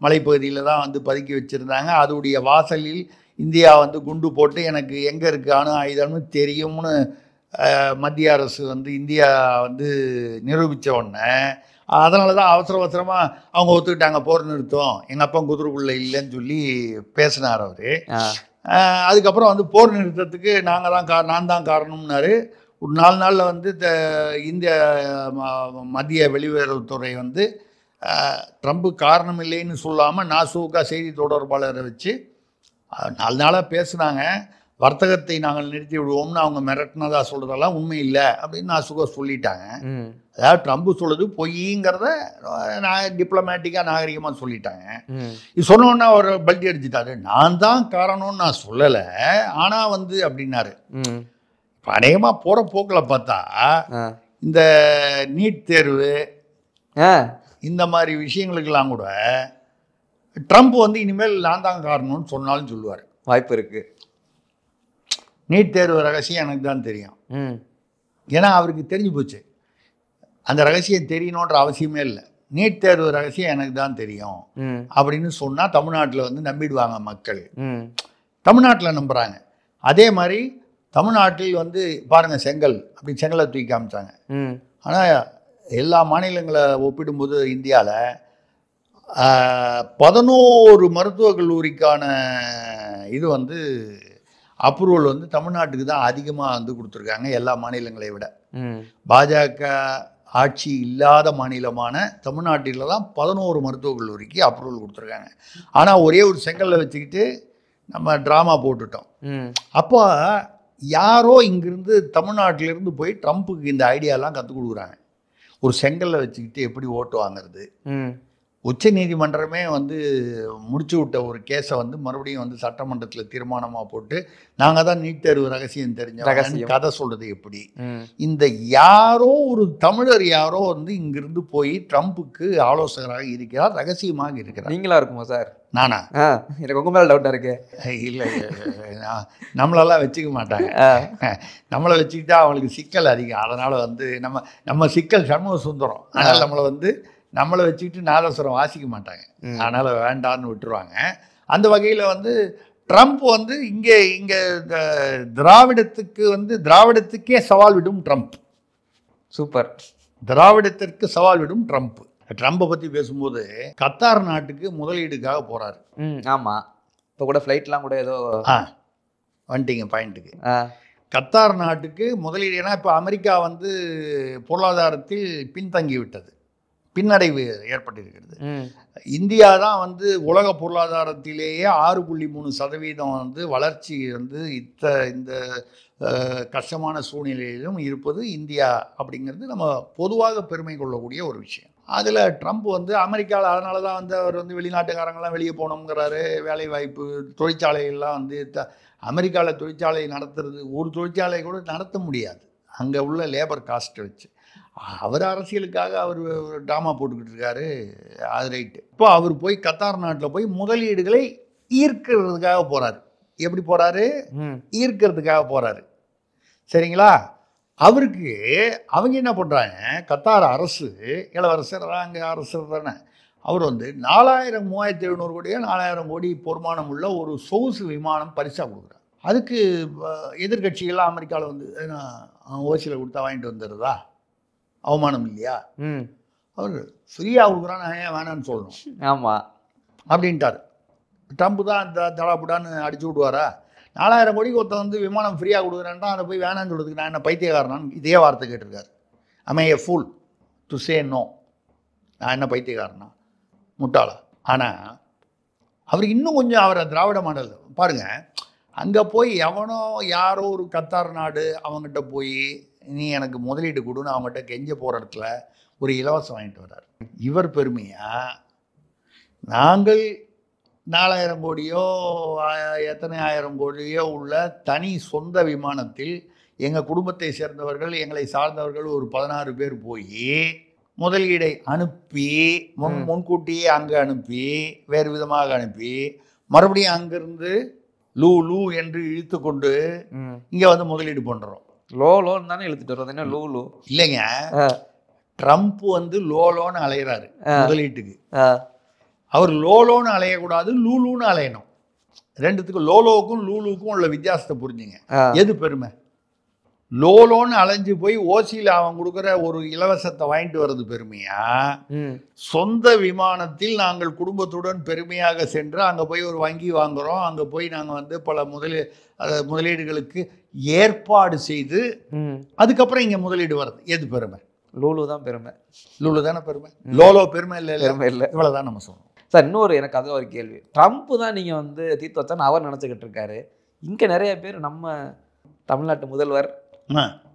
மலைப்பகுதியில் தான் வந்து பதுக்கி வச்சுருந்தாங்க. அதோடைய வாசலில் இந்தியா வந்து குண்டு போட்டு எனக்கு எங்கே இருக்குது அணு ஆயுதம்னு தெரியும்னு மத்திய அரசு வந்து இந்தியா வந்து நிரூபித்த உடனே அதனால தான் அவசரமாக அவங்க ஒத்துக்கிட்டாங்க போர் நிறுத்தம், எங்கள் அப்பா குதிரைக்குள்ளே இல்லைன்னு சொல்லி பேசினார் அவர். அதுக்கப்புறம் வந்து போர் நிறுத்தத்துக்கு நான் தான் காரணம்னாரு. ஒரு 4 நாளில் வந்து இந்திய மத்திய வெளியுறவுத்துறை வந்து ட்ரம்ப்பு காரணம் இல்லைன்னு சொல்லாமல் நாசூக்கா செய்தி தொடர்பாளரை வச்சு 4 நாளாக பேசுனாங்க. வர்த்தகத்தை நாங்கள் நிறுத்தி விடுவோம்னு அவங்க மிரட்டினதா சொல்கிறதெல்லாம் உண்மை இல்லை அப்படின்னு நாசுக்கா சொல்லிட்டாங்க. அதாவது ட்ரம்ப் சொல்லுது பொய்ங்கிறத டிப்ளமேட்டிக்காக நாகரிகமாக சொல்லிட்டாங்க. இது சொன்னோன்னா அவர் பல்ட்டி அடிச்சுட்டாரு, நான் தான் காரணம்னு நான் சொல்லலை, ஆனால் வந்து அப்படின்னாரு. இப்போ அநேகமாக போகிற போக்கில் பார்த்தா இந்த நீட் தேர்வு இந்த மாதிரி விஷயங்களுக்கெல்லாம் கூட ட்ரம்ப் வந்து இனிமேல் நான் தான் காரணம்னு சொன்னாலும் சொல்லுவார், வாய்ப்பு இருக்குது. நீட் தேர்வு ரகசியம் எனக்கு தான் தெரியும், ஏன்னா அவருக்கு தெரிஞ்சு போச்சு, அந்த ரகசியம் தெரியணுன்ற அவசியமே இல்லை, நீட் தேர்வு ரகசியம் எனக்கு தான் தெரியும் அப்படின்னு சொன்னால் தமிழ்நாட்டில் வந்து நம்பிடுவாங்க மக்கள். தமிழ்நாட்டில் நம்புகிறாங்க. அதே மாதிரி தமிழ்நாட்டில் வந்து பாருங்கள் செங்கல், அப்படி செங்கலை தூக்கி காமிச்சாங்க. ஆனால் எல்லா மாநிலங்களை ஒப்பிடும்போது இந்தியாவில் 11 மருத்துவக் கல்லூரிக்கான இது வந்து அப்ரூவல் வந்து தமிழ்நாட்டுக்கு தான் அதிகமாக வந்து கொடுத்துருக்காங்க எல்லா மாநிலங்களை விட. பாஜக ஆட்சி இல்லாத மாநிலமான தமிழ்நாட்டில் தான் 11 மருத்துவக் கல்லூரிக்கு அப்ரூவல் கொடுத்துருக்காங்க. ஆனால் ஒரே ஒரு செங்கல்ல வச்சுக்கிட்டு நம்ம ட்ராமா போட்டுட்டோம். அப்போ யாரோ இங்கிருந்து தமிழ்நாட்டிலேருந்து போய் ட்ரம்ப்புக்கு இந்த ஐடியாலாம் கற்றுக் கொடுக்குறாங்க. ஒரு செங்கல்ல வச்சுக்கிட்டு எப்படி ஓட்டு வாங்குறது. உச்ச நீதிமன்றமே வந்து முடிச்சு விட்ட ஒரு கேஸை வந்து மறுபடியும் வந்து சட்டமன்றத்தில் தீர்மானமாக போட்டு நாங்கள் தான் நீட் தேர்வு ரகசியம் தெரிஞ்ச கதை சொல்கிறது எப்படி. இந்த யாரோ ஒரு தமிழர் யாரோ வந்து இங்கிருந்து போய் ட்ரம்ப்புக்கு ஆலோசகராக இருக்கிறார், ரகசியமாக இருக்கிறார். நீங்களா இருக்குமா சார்? நானா? எனக்கு உங்க மேலே டவுட்டாக இருக்கு. இல்லை, நம்மளெல்லாம் வச்சுக்க மாட்டாங்க. நம்மளை வச்சுக்கிட்டா அவங்களுக்கு சிக்கல் அதிகம். அதனால் வந்து நம்ம சிக்கல் சண்முக சுந்தரம். அதனால் நம்மளை வச்சுக்கிட்டு நாதஸ்வரம் வாசிக்க மாட்டாங்க, அதனால் வேண்டான்னு விட்டுருவாங்க. அந்த வகையில் வந்து ட்ரம்ப் வந்து இங்கே திராவிடத்துக்கே சவால் விடும் ட்ரம்ப். சூப்பர். திராவிடத்திற்கு சவால் விடும் ட்ரம்ப். ட்ரம்பை பற்றி பேசும்போது கத்தார் நாட்டுக்கு முதலீடுக்காக போகிறாரு. ஆமாம், இப்போ கூட ஃப்ளைட்லாம் கூட ஏதோ வந்துட்டீங்க பாயிண்ட்டுக்கு. கத்தார் நாட்டுக்கு முதலீடு, ஏன்னா இப்போ அமெரிக்கா வந்து பொருளாதாரத்தில் பின்தங்கி விட்டது, பின்னடைவு ஏற்பட்டிருக்கிறது. இந்தியா தான் வந்து உலக பொருளாதாரத்திலேயே 6.3% வந்து வளர்ச்சி வந்து இந்த கஷ்டமான சூழ்நிலையிலும் இருப்பது இந்தியா அப்படிங்கிறது நம்ம பொதுவாக பெருமை கொள்ளக்கூடிய ஒரு விஷயம். அதில் ட்ரம்ப் வந்து அமெரிக்காவில் அதனால தான் வந்து அவர் வந்து வெளிநாட்டுக்காரங்களாம் வெளியே போகணுங்கிறாரு. வேலைவாய்ப்பு, தொழிற்சாலைகள்லாம் வந்து அமெரிக்காவில் தொழிற்சாலை நடத்துறது, ஒரு தொழிற்சாலை கூட நடத்த முடியாது அங்கே உள்ள லேபர் காஸ்ட்டை வச்சு. அவர் அரசியலுக்காக அவர் ட்ராமா போட்டுக்கிட்டு இருக்காரு, அது ரைட்டு. இப்போ அவர் போய் கத்தார் நாட்டில் போய் முதலீடுகளை ஈர்க்கிறதுக்காக போகிறாரு. எப்படி போகிறாரு? ஈர்க்கிறதுக்காக போகிறாரு, சரிங்களா? அவருக்கு அவங்க என்ன பண்ணுறாங்க, கத்தார் அரசு, இளவரசர் அங்கே அரசர் தானே, அவர் வந்து 4700 கோடியோ 4000 கோடி பொறுமானம் உள்ள ஒரு சொகுசு விமானம் பரிசாக கொடுக்குறாரு. அதுக்கு எதிர்கட்சிகள்லாம் அமெரிக்காவில் வந்து ஓசியில் கொடுத்தா வாங்கிட்டு வந்துடுறதா, அவமானம் இல்லையா? அவர் ஃப்ரீயாக கொடுக்குறான், நான் ஏன் வேணான்னு சொல்லணும்? ஆமாம் அப்படின்ட்டார். ட்ரம்ப் தான் தடாபுடான்னு அடிச்சு விடுவாரா? 4000 கோடிக்கு ஒருத்தன் வந்து விமானம் ஃப்ரீயாக கொடுக்குறேன்னா அதை போய் வேணான்னு சொல்கிறதுக்கு நான் என்ன பைத்தியக்காரனான்னு இதே வார்த்தை கேட்டிருக்காரு. I a fool to say no. நான் என்ன பைத்தியக்காரனா, முட்டாளா? ஆனால் அவர் இன்னும் கொஞ்சம் அவரை திராவிட மாடல் பாருங்கள். அங்கே போய் எவனோ யாரோ ஒரு கத்தார் நாடு அவங்ககிட்ட போய் நீ எனக்கு முதலீடு கொடுன்னு அவங்ககிட்ட கெஞ்ச போகிற இடத்துல ஒரு இலவசம் வாங்கிட்டு வர்றார். இவர் பெருமையாக நாங்கள் 4000 கோடியோ எத்தனை 1000 கோடியோ உள்ள தனி சொந்த விமானத்தில் எங்கள் குடும்பத்தை சேர்ந்தவர்கள் எங்களை சார்ந்தவர்கள் ஒரு 16 பேர் போய் முதலீடை அனுப்பி முன்கூட்டியே அங்கே அனுப்பி வேறு விதமாக அனுப்பி மறுபடியும் அங்கேருந்து லூ என்று இழுத்து கொண்டு இங்கே வந்து முதலீடு பண்ணுறோம். லோன்னு தானே இழுத்துட்டு வர்றது, என்ன லூ இல்லைங்க. ட்ரம்ப் வந்து லோன்னு அலையிறாரு முதலீட்டுக்கு. அவர் லோன்னு அலையக்கூடாது, லூலுன்னு அலையணும். ரெண்டுத்துக்கும் லோலோவுக்கும் லூலுக்கும் உள்ள வித்தியாசத்தை புரிஞ்சுங்க. எது பெருமை? லோன்னு அலைஞ்சு போய் ஓசியில் அவன் கொடுக்குற ஒரு இலவசத்தை வாங்கிட்டு வர்றது பெருமையா, சொந்த விமானத்தில் நாங்கள் குடும்பத்துடன் பெருமையாக சென்று அங்கே போய் ஒரு வங்கி வாங்குகிறோம், அங்கே போய் நாங்கள் வந்து பல முதலீடுகளுக்கு ஏற்பாடு செய்து அதுக்கப்புறம் இங்கே முதலீடு வர்றது எது பெருமை? லூலு தான் பெருமை. லூலு தானே பெருமை. லோலோ பெருமை இல்லை. பெருமை இல்லை. இவ்வளோதான் நம்ம சொல்லணும். சார் இன்னொரு எனக்கு அது ஒரு கேள்வி. ட்ரம்ப் தான் நீங்கள் வந்து தீர்த்து வச்சான்னு அவர் நினச்சிக்கிட்டு இருக்காரு. இங்கே நிறைய பேர் நம்ம தமிழ்நாட்டு முதல்வர்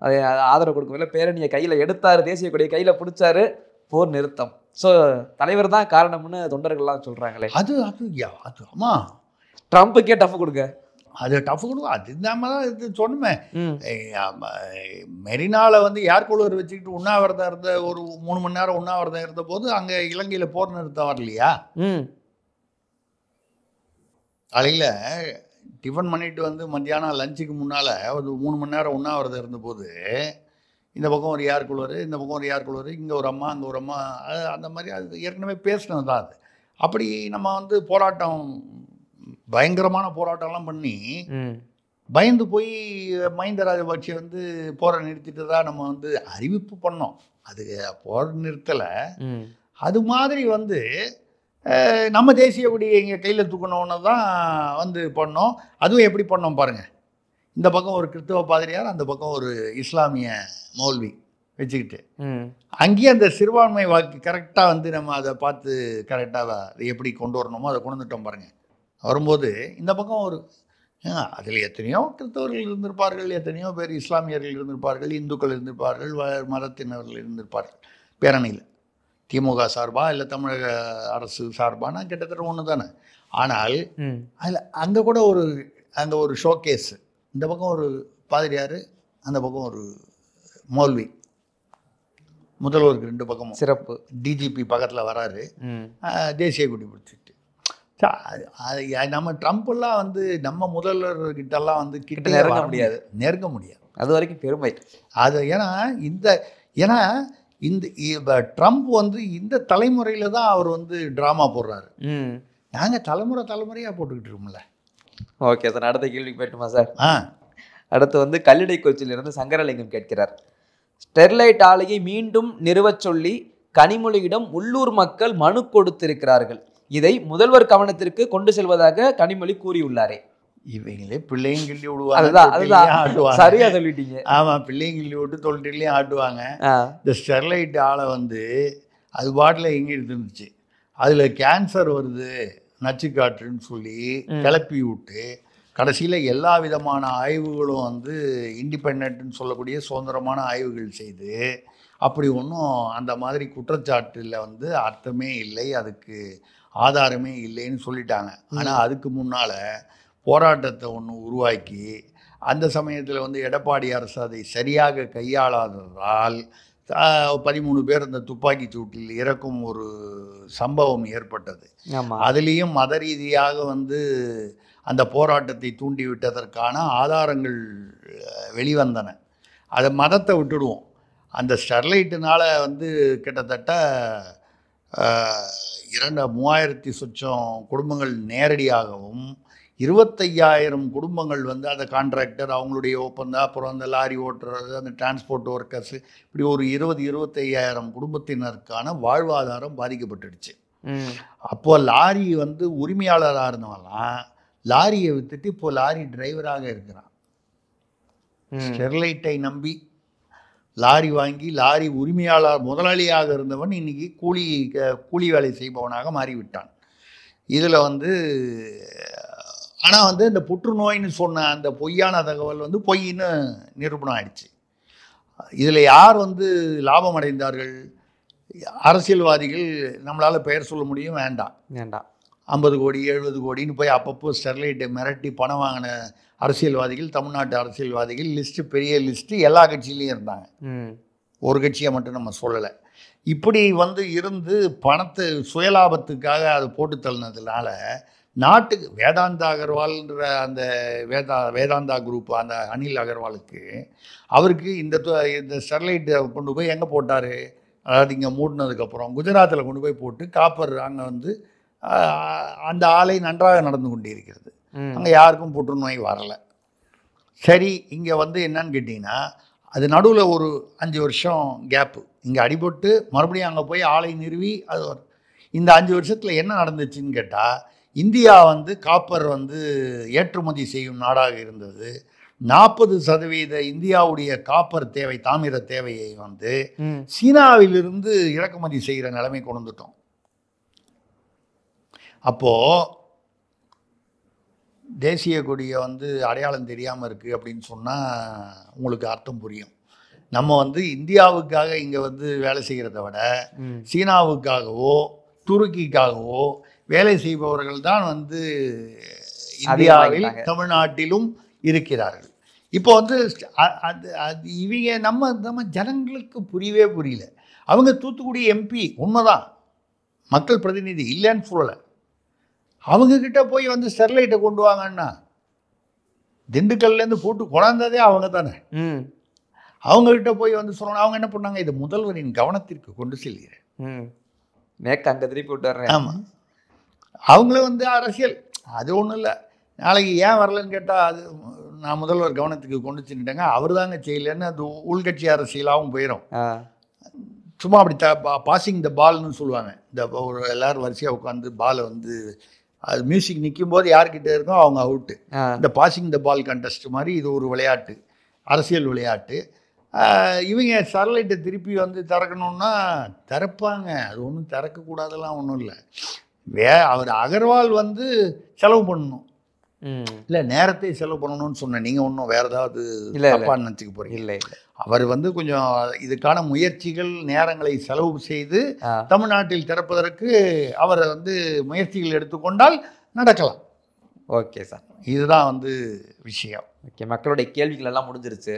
அதை ஆதரவு கொடுக்கவில்லை, பேரணியை கையில் எடுத்தார், தேசிய கொடியை கையில் பிடிச்சாரு, போர் நிறுத்தம். ஸோ தலைவர் தான் காரணம்னு தொண்டர்கள்லாம் சொல்கிறாங்களே. அது ஆமாம், ட்ரம்ப்புக்கே டஃப் கொடுங்க. அது டஃப் கொடுக்கும். அது இல்லாமல் தான் இது சொன்னமே. மெரினாவில் வந்து ஏர் கூலர் வச்சுக்கிட்டு உண்ணாவிரதம் இருந்த ஒரு 3 மணி நேரம் உண்ணாவிரதம் இருந்த போது அங்கே இலங்கையில் போர் நிறுத்தம் வரலையா? காலையில் டிஃபன் பண்ணிட்டு வந்து மத்தியானம் லஞ்சுக்கு முன்னால் ஒரு 3 மணி நேரம் உண்ணாவிரதம் இருந்தபோது இந்த பக்கம் ஒரு ஏர் கூலரு, இந்த பக்கம் ஒரு ஏர் கூலரு, இங்கே ஒரு அம்மா அங்கே ஒரு அம்மா, அந்த மாதிரி அது ஏற்கனவே பேசினது தான். அது அப்படி நம்ம வந்து போராட்டம், பயங்கரமான போராட்டம்லாம் பண்ணி பயந்து போய் மஹிந்த ராஜபக்ஷ வந்து போரை நிறுத்திட்டு தான் நம்ம வந்து அறிவிப்பு பண்ணோம். அது போர் நிறுத்தலை. அது மாதிரி வந்து நம்ம தேசிய கொடியை இங்கே கையில் தூக்கணுன்னு தான் வந்து பண்ணோம். அதுவும் எப்படி பண்ணோம் பாருங்கள். இந்த பக்கம் ஒரு கிறிஸ்தவ பாதிரியார், அந்த பக்கம் ஒரு இஸ்லாமிய மௌல்வி வச்சுக்கிட்டு அங்கேயே அந்த சிறுபான்மை வாக்கு கரெக்டாக வந்து நம்ம அதை பார்த்து கரெக்டாக அதை எப்படி கொண்டு வரணுமோ அதை கொண்டு வந்துட்டோம் பாருங்கள். வரும்போது இந்த பக்கம் ஒரு அதில் எத்தனையோ கிறிஸ்தவர்கள் இருந்திருப்பார்கள், எத்தனையோ பேர் இஸ்லாமியர்கள் இருந்திருப்பார்கள், இந்துக்கள் இருந்திருப்பார்கள், மதத்தினர்கள் இருந்திருப்பார்கள். பேரணியில் திமுக சார்பா இல்லை தமிழக அரசு சார்பானா கிட்டத்தட்ட ஒன்று தானே. ஆனால் அதில் அங்கே கூட அங்கே ஒரு ஷோகேஸ், இந்த பக்கம் ஒரு பாதிரியார், அந்த பக்கம் ஒரு மௌல்வி, முதல்வருக்கு 2 பக்கமும் சிறப்பு. டிஜிபி பக்கத்தில் வராரு, தேசிய கொடி பிடிச்சிட்டு. நம்ம ட்ரம்ப்லாம் வந்து நம்ம முதல்வர்கிட்டலாம் வந்து கிட்ட நெருங்க முடியாது. அது வரைக்கும் பெருமை அது. ஏன்னா இந்த ட்ரம்ப் வந்து இந்த தலைமுறையில் தான் அவர் வந்து ட்ராமா போடுறாரு. நாங்கள் தலைமுறையாக போட்டுக்கிட்டு இருக்கோம்ல. ஓகே சார், அடுத்த கேள்விக்கு போய்ட்டுமா சார்? அடுத்து வந்து கல்லிடை கொச்சியிலிருந்து சங்கரலிங்கம் கேட்கிறார். ஸ்டெர்லைட் ஆலையை மீண்டும் நிறுவச் சொல்லி கனிமொழியிடம் உள்ளூர் மக்கள் மனு கொடுத்திருக்கிறார்கள். இதை முதல்வர் கவனத்திற்கு கொண்டு செல்வதாக கனிமொழி கூறியுள்ளாரே. இவங்களே பிள்ளையும் கிள்ளி விடுவாங்க. சரியா சொல்லிட்டீங்க. ஆமாம், பிள்ளையும் கிள்ளி விட்டு தொழிலையும் ஆட்டுவாங்க. இந்த ஸ்டெர்லைட் ஆலை வந்து அது பாட்டில் எங்கே இருந்துச்சு, அதில் கேன்சர் வருது, நச்சுக்காற்றுன்னு சொல்லி கிளப்பி விட்டு கடைசியில் எல்லா விதமான ஆய்வுகளும் வந்து இண்டிபெண்ட்னு சொல்லக்கூடிய சுதந்திரமான ஆய்வுகள் செய்து அப்படி ஒன்றும் அந்த மாதிரி குற்றச்சாட்டில் வந்து அர்த்தமே இல்லை, அதுக்கு ஆதாரமே இல்லைன்னு சொல்லிட்டாங்க. ஆனால் அதுக்கு முன்னால் போராட்டத்தை ஒன்று உருவாக்கி அந்த சமயத்தில் வந்து எடப்பாடி அரசு அதை சரியாக கையாளாததால் 13 பேர் அந்த துப்பாக்கி சூட்டில் இறக்கும் ஒரு சம்பவம் ஏற்பட்டது. அதுலேயும் மத ரீதியாக வந்து அந்த போராட்டத்தை தூண்டிவிட்டதற்கான ஆதாரங்கள் வெளிவந்தன. அதை மதத்தை விட்டுடுவோம். அந்த ஸ்டெர்லைட்டுனால் வந்து கிட்டத்தட்ட 3000 சொச்சம் குடும்பங்கள் நேரடியாகவும் 25,000 குடும்பங்கள் வந்து அந்த கான்ட்ராக்டர், அவங்களுடைய ஒப்பந்தம், அப்புறம் அந்த லாரி ஓட்டுறது, அந்த டிரான்ஸ்போர்ட் ஒர்க்கர்ஸ், இப்படி ஒரு 25,000 குடும்பத்தினருக்கான வாழ்வாதாரம் பாதிக்கப்பட்டுடுச்சு. அப்போ லாரி வந்து உரிமையாளராக இருந்தவங்களாம் லாரியை வித்துட்டு இப்போ லாரி டிரைவராக இருக்கிறான். ஸ்டெர்லைட்டை நம்பி லாரி வாங்கி லாரி உரிமையாளர் முதலாளியாக இருந்தவன் இன்னைக்கு கூலி வேலை செய்பவனாக மாறிவிட்டான். இதில் வந்து ஆனால் வந்து இந்த புற்றுநோயின்னு சொன்ன அந்த பொய்யான தகவல் வந்து பொய்ன்னு நிரூபணம் ஆயிடுச்சு. இதில் யார் வந்து லாபம் அடைந்தார்கள்? அரசியல்வாதிகள். நம்மளால் பெயர் சொல்ல முடியும், வேண்டாம் 50 கோடி 70 கோடின்னு போய் அப்பப்போ ஸ்டெர்லைட்டை மிரட்டி பணம் வாங்கின அரசியல்வாதிகள், தமிழ்நாட்டு அரசியல்வாதிகள் லிஸ்ட்டு, பெரிய லிஸ்ட்டு, எல்லா கட்சியிலையும் இருந்தாங்க. ஒரு கட்சியை மட்டும் நம்ம சொல்லலை. இப்படி வந்து இருந்து பணத்தை சுயலாபத்துக்காக அதை போட்டு தள்ளினதுனால நாட்டுக்கு வேதாந்தா அகர்வால்ன்ற அந்த வேதாந்தா குரூப், அந்த அனில் அகர்வாலுக்கு, அவருக்கு இந்த ஸ்டெர்லைட்டை கொண்டு போய் எங்கே போட்டார்? அதாவது இங்கே மூடினதுக்கப்புறம் குஜராத்தில் கொண்டு போய் போட்டு காப்பர் அங்கே வந்து அந்த ஆலை நன்றாக நடந்து கொண்டிருக்கிறது. அங்கே யாருக்கும் புற்றுநோய் வரலை. சரி, இங்கே வந்து என்னன்னு கேட்டிங்கன்னா, அது நடுவில் ஒரு 5 வருஷம் கேப்பு. இங்கே அடிபட்டு மறுபடியும் அங்கே போய் ஆலை நிறுவி அது இந்த 5 வருஷத்தில் என்ன நடந்துச்சுன்னு கேட்டால், இந்தியா வந்து காப்பர் வந்து ஏற்றுமதி செய்யும் நாடாக இருந்தது. 40% இந்தியாவுடைய காப்பர் தேவை, தாமிர தேவையை வந்து சீனாவிலிருந்து இறக்குமதி செய்கிற நிலைமை கொண்டு வந்துட்டோம். அப்போது தேசிய கொடியை வந்து அடையாளம் தெரியாமல் இருக்குது அப்படின்னு சொன்னால் உங்களுக்கு அர்த்தம் புரியும். நம்ம வந்து இந்தியாவுக்காக இங்கே வந்து வேலை செய்கிறத விட சீனாவுக்காகவோ துருக்கிக்காகவோ வேலை செய்பவர்கள் தான் வந்து இந்தியாவில், தமிழ்நாட்டிலும் இருக்கிறார்கள். இப்போ வந்து அது இவங்க நம்ம ஜனங்களுக்கு புரியவே புரியல. அவங்க தூத்துக்குடி எம்பி உண்மைதான், மக்கள் பிரதிநிதி இல்லைன்னு சொல்லலை. அவங்கக்கிட்ட போய் வந்து ஸ்டெர்லைட்டை கொண்டு வாங்கன்னா திண்டுக்கல்லேருந்து போட்டு கொண்டாந்ததே அவங்க தானே. அவங்கக்கிட்ட போய் வந்து சொல்லணும். அவங்க என்ன பண்ணாங்க? இது முதல்வரின் கவனத்திற்கு கொண்டு செல்கிறேன், அங்கே திருப்பி விட்டுறேன். ஆமாம், அவங்களும் வந்து அரசியல் அது ஒன்றும் இல்லை. நாளைக்கு ஏன் வரலன்னு கேட்டால் அது நான் முதல்வர் கவனத்துக்கு கொண்டு சென்றுட்டேங்க, அவர் தாங்க செய்யலைன்னு அது உள்கட்சி அரசியலாகவும் போயிடும். சும்மா அப்படி பாசிங் த பால்னு சொல்லுவாங்க. இந்த ஒரு எல்லோரும் வரிசையாக உட்காந்து பாலை வந்து அது மியூசிக் நிற்கும் போது யார்கிட்ட இருக்கோ அவங்க அவுட்டு. இந்த பாசிங் த பால் கண்டெஸ்ட் மாதிரி இது ஒரு விளையாட்டு, அரசியல் விளையாட்டு. இவங்க ஸ்டெர்லைட்டை திருப்பி வந்து திறக்கணுன்னா திறப்பாங்க. அது ஒன்றும் திறக்கக்கூடாதெல்லாம் ஒன்றும் இல்லை. அவர் அகர்வால் வந்து செலவு பண்ணணும், இல்லை நேரத்தை செலவு பண்ணணும்னு சொன்னேன். நீங்கள் ஒன்றும் வேறு ஏதாவது தப்பான்னு நினச்சிக்க போகிறீங்க? இல்லை இல்லை, அவர் வந்து கொஞ்சம் இதுக்கான முயற்சிகள், நேரங்களை செலவு செய்து தமிழ்நாட்டில் திறப்பதற்கு அவர் வந்து முயற்சிகள் எடுத்துக்கொண்டால் நடக்கலாம். ஓகே சார், இதுதான் வந்து விஷயம். ஓகே, மக்களுடைய கேள்விகள் எல்லாம் முடிஞ்சிருச்சு.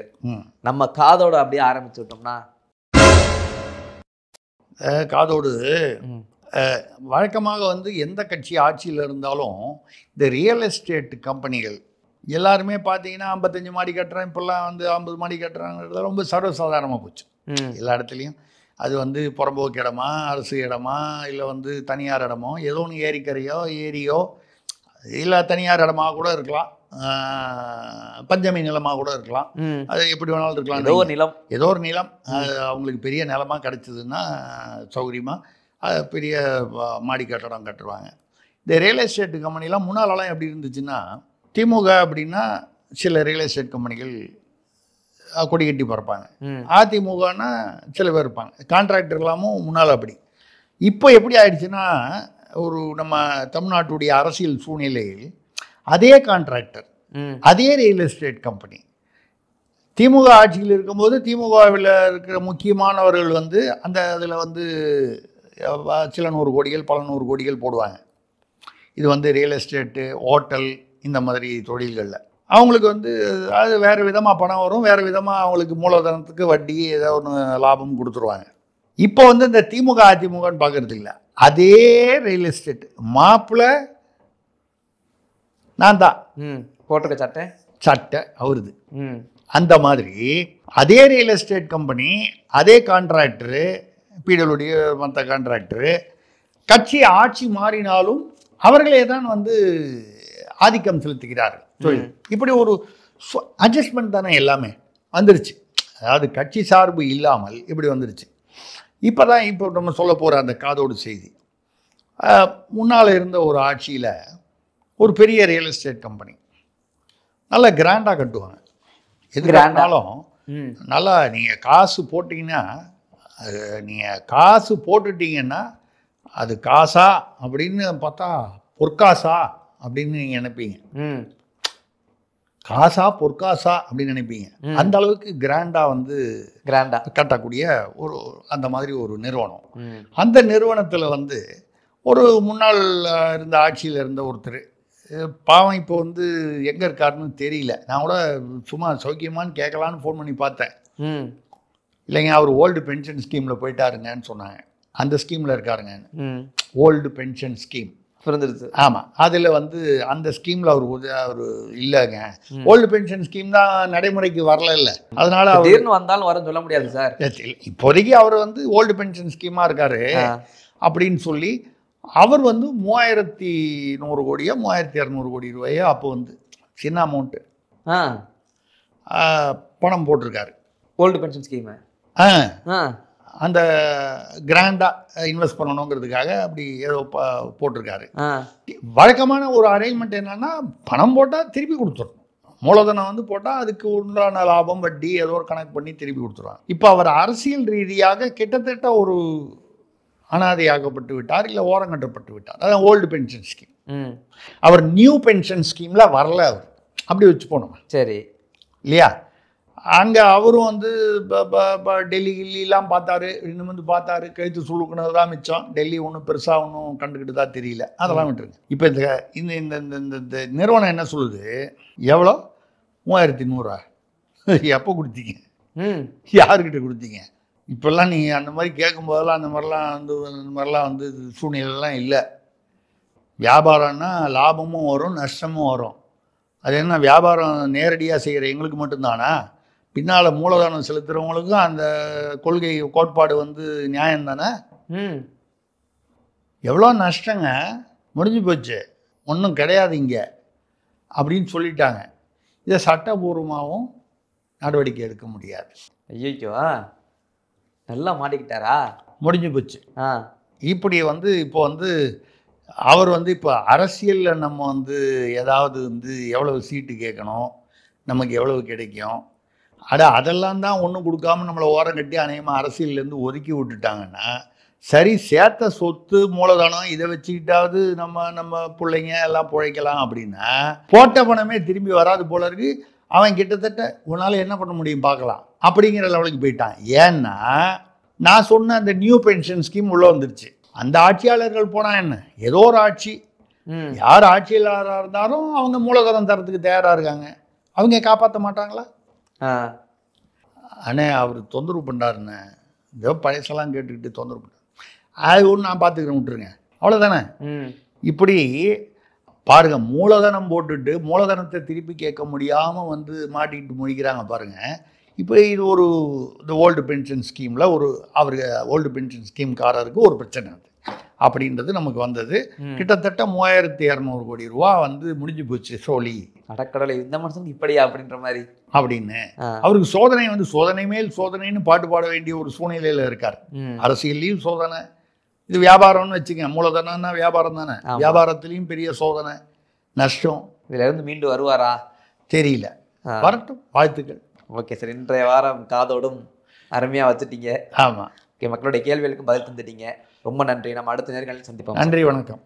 நம்ம காதோடு அப்படியே ஆரம்பிச்சு விட்டோம்னா, காதோடு வழக்கமாக வந்து எந்த கட்சி ஆட்சியில் இருந்தாலும் இந்த ரியல் எஸ்டேட் கம்பெனிகள் எல்லாருமே பார்த்தீங்கன்னா 55 மாடி கட்டுறேன், இப்போல்லாம் வந்து 50 மாடி கட்டுறாங்கிறது ரொம்ப சர்வசாதாரணமாக போச்சு எல்லா இடத்துலையும். அது வந்து புறம்போக்கு இடமா, அரசு இடமா, இல்லை வந்து தனியார் இடமோ, ஏதோ ஒன்று ஏரிக்கரையோ ஏரியோ, இல்லை தனியார் இடமாக கூட இருக்கலாம், பஞ்சமி நிலமாக கூட இருக்கலாம், அது எப்படி வேணாலும் இருக்கலாம். ஏதோ ஒரு நிலம் அவங்களுக்கு பெரிய நிலமாக கிடச்சிதுன்னா சௌகரியமாக பெரிய மாடி கட்டடம் கட்டுருவாங்க. இந்த ரியல் எஸ்டேட் கம்பெனிலாம் முன்னாலெல்லாம் எப்படி இருந்துச்சுன்னா, திமுக அப்படின்னா சில ரியல் எஸ்டேட் கம்பெனிகள் கொடி கட்டி பறப்பாங்க, அதிமுகனா சில பேர் இருப்பாங்க, கான்ட்ராக்டர் எல்லாமும் முன்னால் அப்படி. இப்போ எப்படி ஆயிடுச்சுன்னா, ஒரு நம்ம தமிழ்நாட்டுடைய அரசியல் சூழ்நிலையில் அதே கான்ட்ராக்டர், அதே ரியல் எஸ்டேட் கம்பெனி திமுக ஆட்சியில் இருக்கும்போது திமுகவில் இருக்கிற முக்கியமானவர்கள் வந்து அந்த அதில் வந்து சில 100 கோடிகள் பல 100 கோடிகள் போடுவாங்க. இது வந்து ரியல் எஸ்டேட்டு, ஹோட்டல், இந்த மாதிரி தொழில்களில் அவங்களுக்கு வந்து அது வேறு விதமாக பணம் வரும், வேறு விதமாக அவங்களுக்கு மூலதனத்துக்கு வட்டி ஏதோ ஒன்று லாபம் கொடுத்துருவாங்க. இப்போ வந்து இந்த திமுக அதிமுகன்னு பார்க்குறது இல்லை, அதே ரியல் எஸ்டேட் மாப்பிள்ளை நான் தான் போட்டிருக்க சட்டை அவருது. அந்த மாதிரி அதே ரியல் எஸ்டேட் கம்பெனி, அதே கான்ட்ராக்டரு, பிடபிள்யூடி மற்ற கான்ட்ராக்டரு, கட்சி ஆட்சி மாறினாலும் அவர்களே தான் வந்து ஆதிக்கம் செலுத்துகிறார்கள் தொழில். இப்படி ஒரு அட்ஜஸ்ட்மெண்ட் தானே எல்லாமே வந்துருச்சு. அதாவது கட்சி சார்பு இல்லாமல் இப்படி வந்துருச்சு. இப்போ நம்ம சொல்ல போகிற அந்த காதோடு செய்தி, முன்னால் இருந்த ஒரு ஆட்சியில் ஒரு பெரிய ரியல் எஸ்டேட் கம்பெனி நல்லா கிராண்டாக கட்டுவாங்க. எது கிராண்டாலும் நல்லா நீங்கள் காசு போட்டிங்கன்னா, நீங்கள் காசு போட்டுட்டீங்கன்னா அது காசா அப்படின்னு பார்த்தா பொற்காசா அப்படின்னு நீங்கள் நினைப்பீங்க. காசா பொற்காசா அப்படின்னு நினைப்பீங்க. அந்த அளவுக்கு கிராண்டா கட்டக்கூடிய ஒரு அந்த மாதிரி ஒரு நிறுவனம். அந்த நிறுவனத்தில் ஒரு முன்னாள் இருந்த ஆட்சியில் இருந்த ஒருத்தர் பாவம் இப்போ எங்கே இருக்காருன்னு தெரியல. நான் கூட சும்மா சௌக்கியமானு கேட்கலான்னு ஃபோன் பண்ணி பார்த்தேன். இல்லைங்க, அவர் ஓல்டு பென்ஷன் ஸ்கீமில் போயிட்டாருங்கன்னு சொன்னாங்க. அந்த ஸ்கீமில் இருக்காருங்கன்னு. ஓல்டு பென்ஷன் ஸ்கீம் பிறந்துருச்சு. ஆமாம், அதில் அந்த ஸ்கீமில் அவர் இல்லைங்க. ஓல்டு பென்ஷன் ஸ்கீம் தான் நடைமுறைக்கு வரல இல்லை, அதனால திடீர்னு வந்தாலும் வரன்னு சொல்ல முடியாது சார். இப்போதைக்கு அவர் ஓல்டு பென்ஷன் ஸ்கீமாக இருக்காரு அப்படின்னு சொல்லி அவர் 3100 கோடியோ 3200 கோடி ரூபாயோ அப்போ சின்ன அமௌண்ட்டு பணம் போட்டிருக்காரு ஓல்டு பென்ஷன் ஸ்கீம். அந்த கிராண்டாக இன்வெஸ்ட் பண்ணணுங்கிறதுக்காக அப்படி ஏதோ போட்டிருக்காரு. வழக்கமான ஒரு அரேஞ்ச்மெண்ட் என்னன்னா, பணம் போட்டால் திருப்பி கொடுத்துடணும். மூலதனம் போட்டால் அதுக்கு உண்டான லாபம் வட்டி ஏதோ ஒரு கணக்கு பண்ணி திருப்பி கொடுத்துருவாங்க. இப்போ அவர் அரசியல் ரீதியாக கிட்டத்தட்ட ஒரு அனாதையாகப்பட்டு விட்டார், இல்லை ஓரங்கட்டப்பட்டு விட்டார். அதான் ஓல்டு பென்ஷன் ஸ்கீம். அவர் நியூ பென்ஷன் ஸ்கீமில் வரல. அவர் அப்படி வச்சு போனோம். சரி இல்லையா? அங்கே அவரும் டெல்லி கில்லிலாம் பார்த்தாரு, இன்னும் பார்த்தாரு. கழுத்து சுழுக்குனது தான் மிச்சம். டெல்லி ஒன்றும் பெருசாக ஒன்றும் கண்டுக்கிட்டு தான் தெரியல. அதெல்லாம் விட்டுருங்க. இப்போ இந்த இந்த நிறுவனம் என்ன சொல்லுது? எவ்வளோ? 3100. எப்போ கொடுத்தீங்க? யாருக்கிட்ட கொடுத்தீங்க? இப்போல்லாம் நீங்கள் அந்த மாதிரி கேட்கும்போதெல்லாம் அந்த மாதிரிலாம் சூழ்நிலைலாம் இல்லை. வியாபாரம்னா லாபமும் வரும் நஷ்டமும் வரும். அது என்ன, வியாபாரம் நேரடியாக செய்கிற எங்களுக்கு மட்டும்தானா? பின்னால் மூலதனம் செலுத்துகிறவங்களுக்கும் அந்த கொள்கை கோட்பாடு நியாயம் தானே? எவ்வளோ நஷ்டங்க, முடிஞ்சு போச்சு, ஒன்றும் கிடையாது இங்கே அப்படின்னு சொல்லிட்டாங்க. இதை சட்டபூர்வமாகவும் நடவடிக்கை எடுக்க முடியாது. ஐயோ, நல்லா மாட்டிக்கிட்டாரா? முடிஞ்சு போச்சு. இப்படி இப்போ அவர் இப்போ அரசியலில் நம்ம ஏதாவது எவ்வளவு சீட்டு கேட்கணும், நமக்கு எவ்வளவு கிடைக்கும், அதெல்லாம் தான் ஒன்றும் கொடுக்காம நம்மளை ஓரம் கட்டி அநேகமாக அரசியல்லேருந்து ஒதுக்கி விட்டுட்டாங்கன்னா, சரி சேர்த்த சொத்து மூலதனம் இதை வச்சுக்கிட்டாவது நம்ம பிள்ளைங்க எல்லாம் பிழைக்கலாம் அப்படின்னா, போட்ட பணமே திரும்பி வராது போல இருக்கு. அவன் கிட்டத்தட்ட உன்னால் என்ன பண்ண முடியும் பார்க்கலாம் அப்படிங்கிற லெவலுக்கு போயிட்டான். ஏன்னா நான் சொன்ன அந்த நியூ பென்ஷன் ஸ்கீம் உள்ளே வந்துருச்சு. அந்த ஆட்சியாளர்கள் போனால் என்ன, ஏதோ ஒரு ஆட்சி, யார் ஆட்சியாளராக இருந்தாலும் அவங்க மூலதனம் தரத்துக்கு தயாராக இருக்காங்க. அவங்க காப்பாற்ற மாட்டாங்களா? அண்ணே அவர் தொந்தரவு பண்ணாருண்ணே, ஏதோ பழசெல்லாம் கேட்டுக்கிட்டு தொந்தரவு பண்ணார், அது ஒன்று நான் பார்த்துக்கிறேன், விட்டுருங்க, அவ்வளோதானே. இப்படி பாருங்க, மூலதனம் போட்டுட்டு மூலதனத்தை திருப்பி கேட்க முடியாமல் மாட்டிக்கிட்டு முடிக்கிறாங்க பாருங்க. இப்போ இது இந்த ஓல்டு பென்ஷன் ஸ்கீமில் அவருக்கு ஓல்டு பென்ஷன் ஸ்கீம்காரருக்கு ஒரு பிரச்சனை அப்படின்றது நமக்கு வந்தது. கிட்டத்தட்ட 3200 கோடி ரூபா முடிஞ்சு போச்சு. சோழி அடக்கடலை, இந்த மனுஷன் இப்படியா அப்படின்ற மாதிரி அப்படின்னு அவருக்கு சோதனை சோதனை மேல் சோதனைன்னு பாட்டு பாட வேண்டிய ஒரு சூழ்நிலையில் இருக்கார். அரசியல்லையும் சோதனை, இது வியாபாரம்னு வச்சுக்க, மூலதனம்னா வியாபாரம் தானே, வியாபாரத்துலேயும் பெரிய சோதனை நஷ்டம். இதுல இருந்து மீண்டு வருவாரா தெரியல. வரட்டும், வாழ்த்துக்கள். ஓகே சார், இன்றைய வாரம் காதோடும் அருமையாக வச்சுட்டீங்க. ஆமாம், ஓகே, மக்களுடைய கேள்விகளுக்கு பதில் தந்துட்டீங்க. ரொம்ப நன்றி. நம்ம அடுத்த நேரங்களில் சந்திப்போம். நன்றி, வணக்கம்.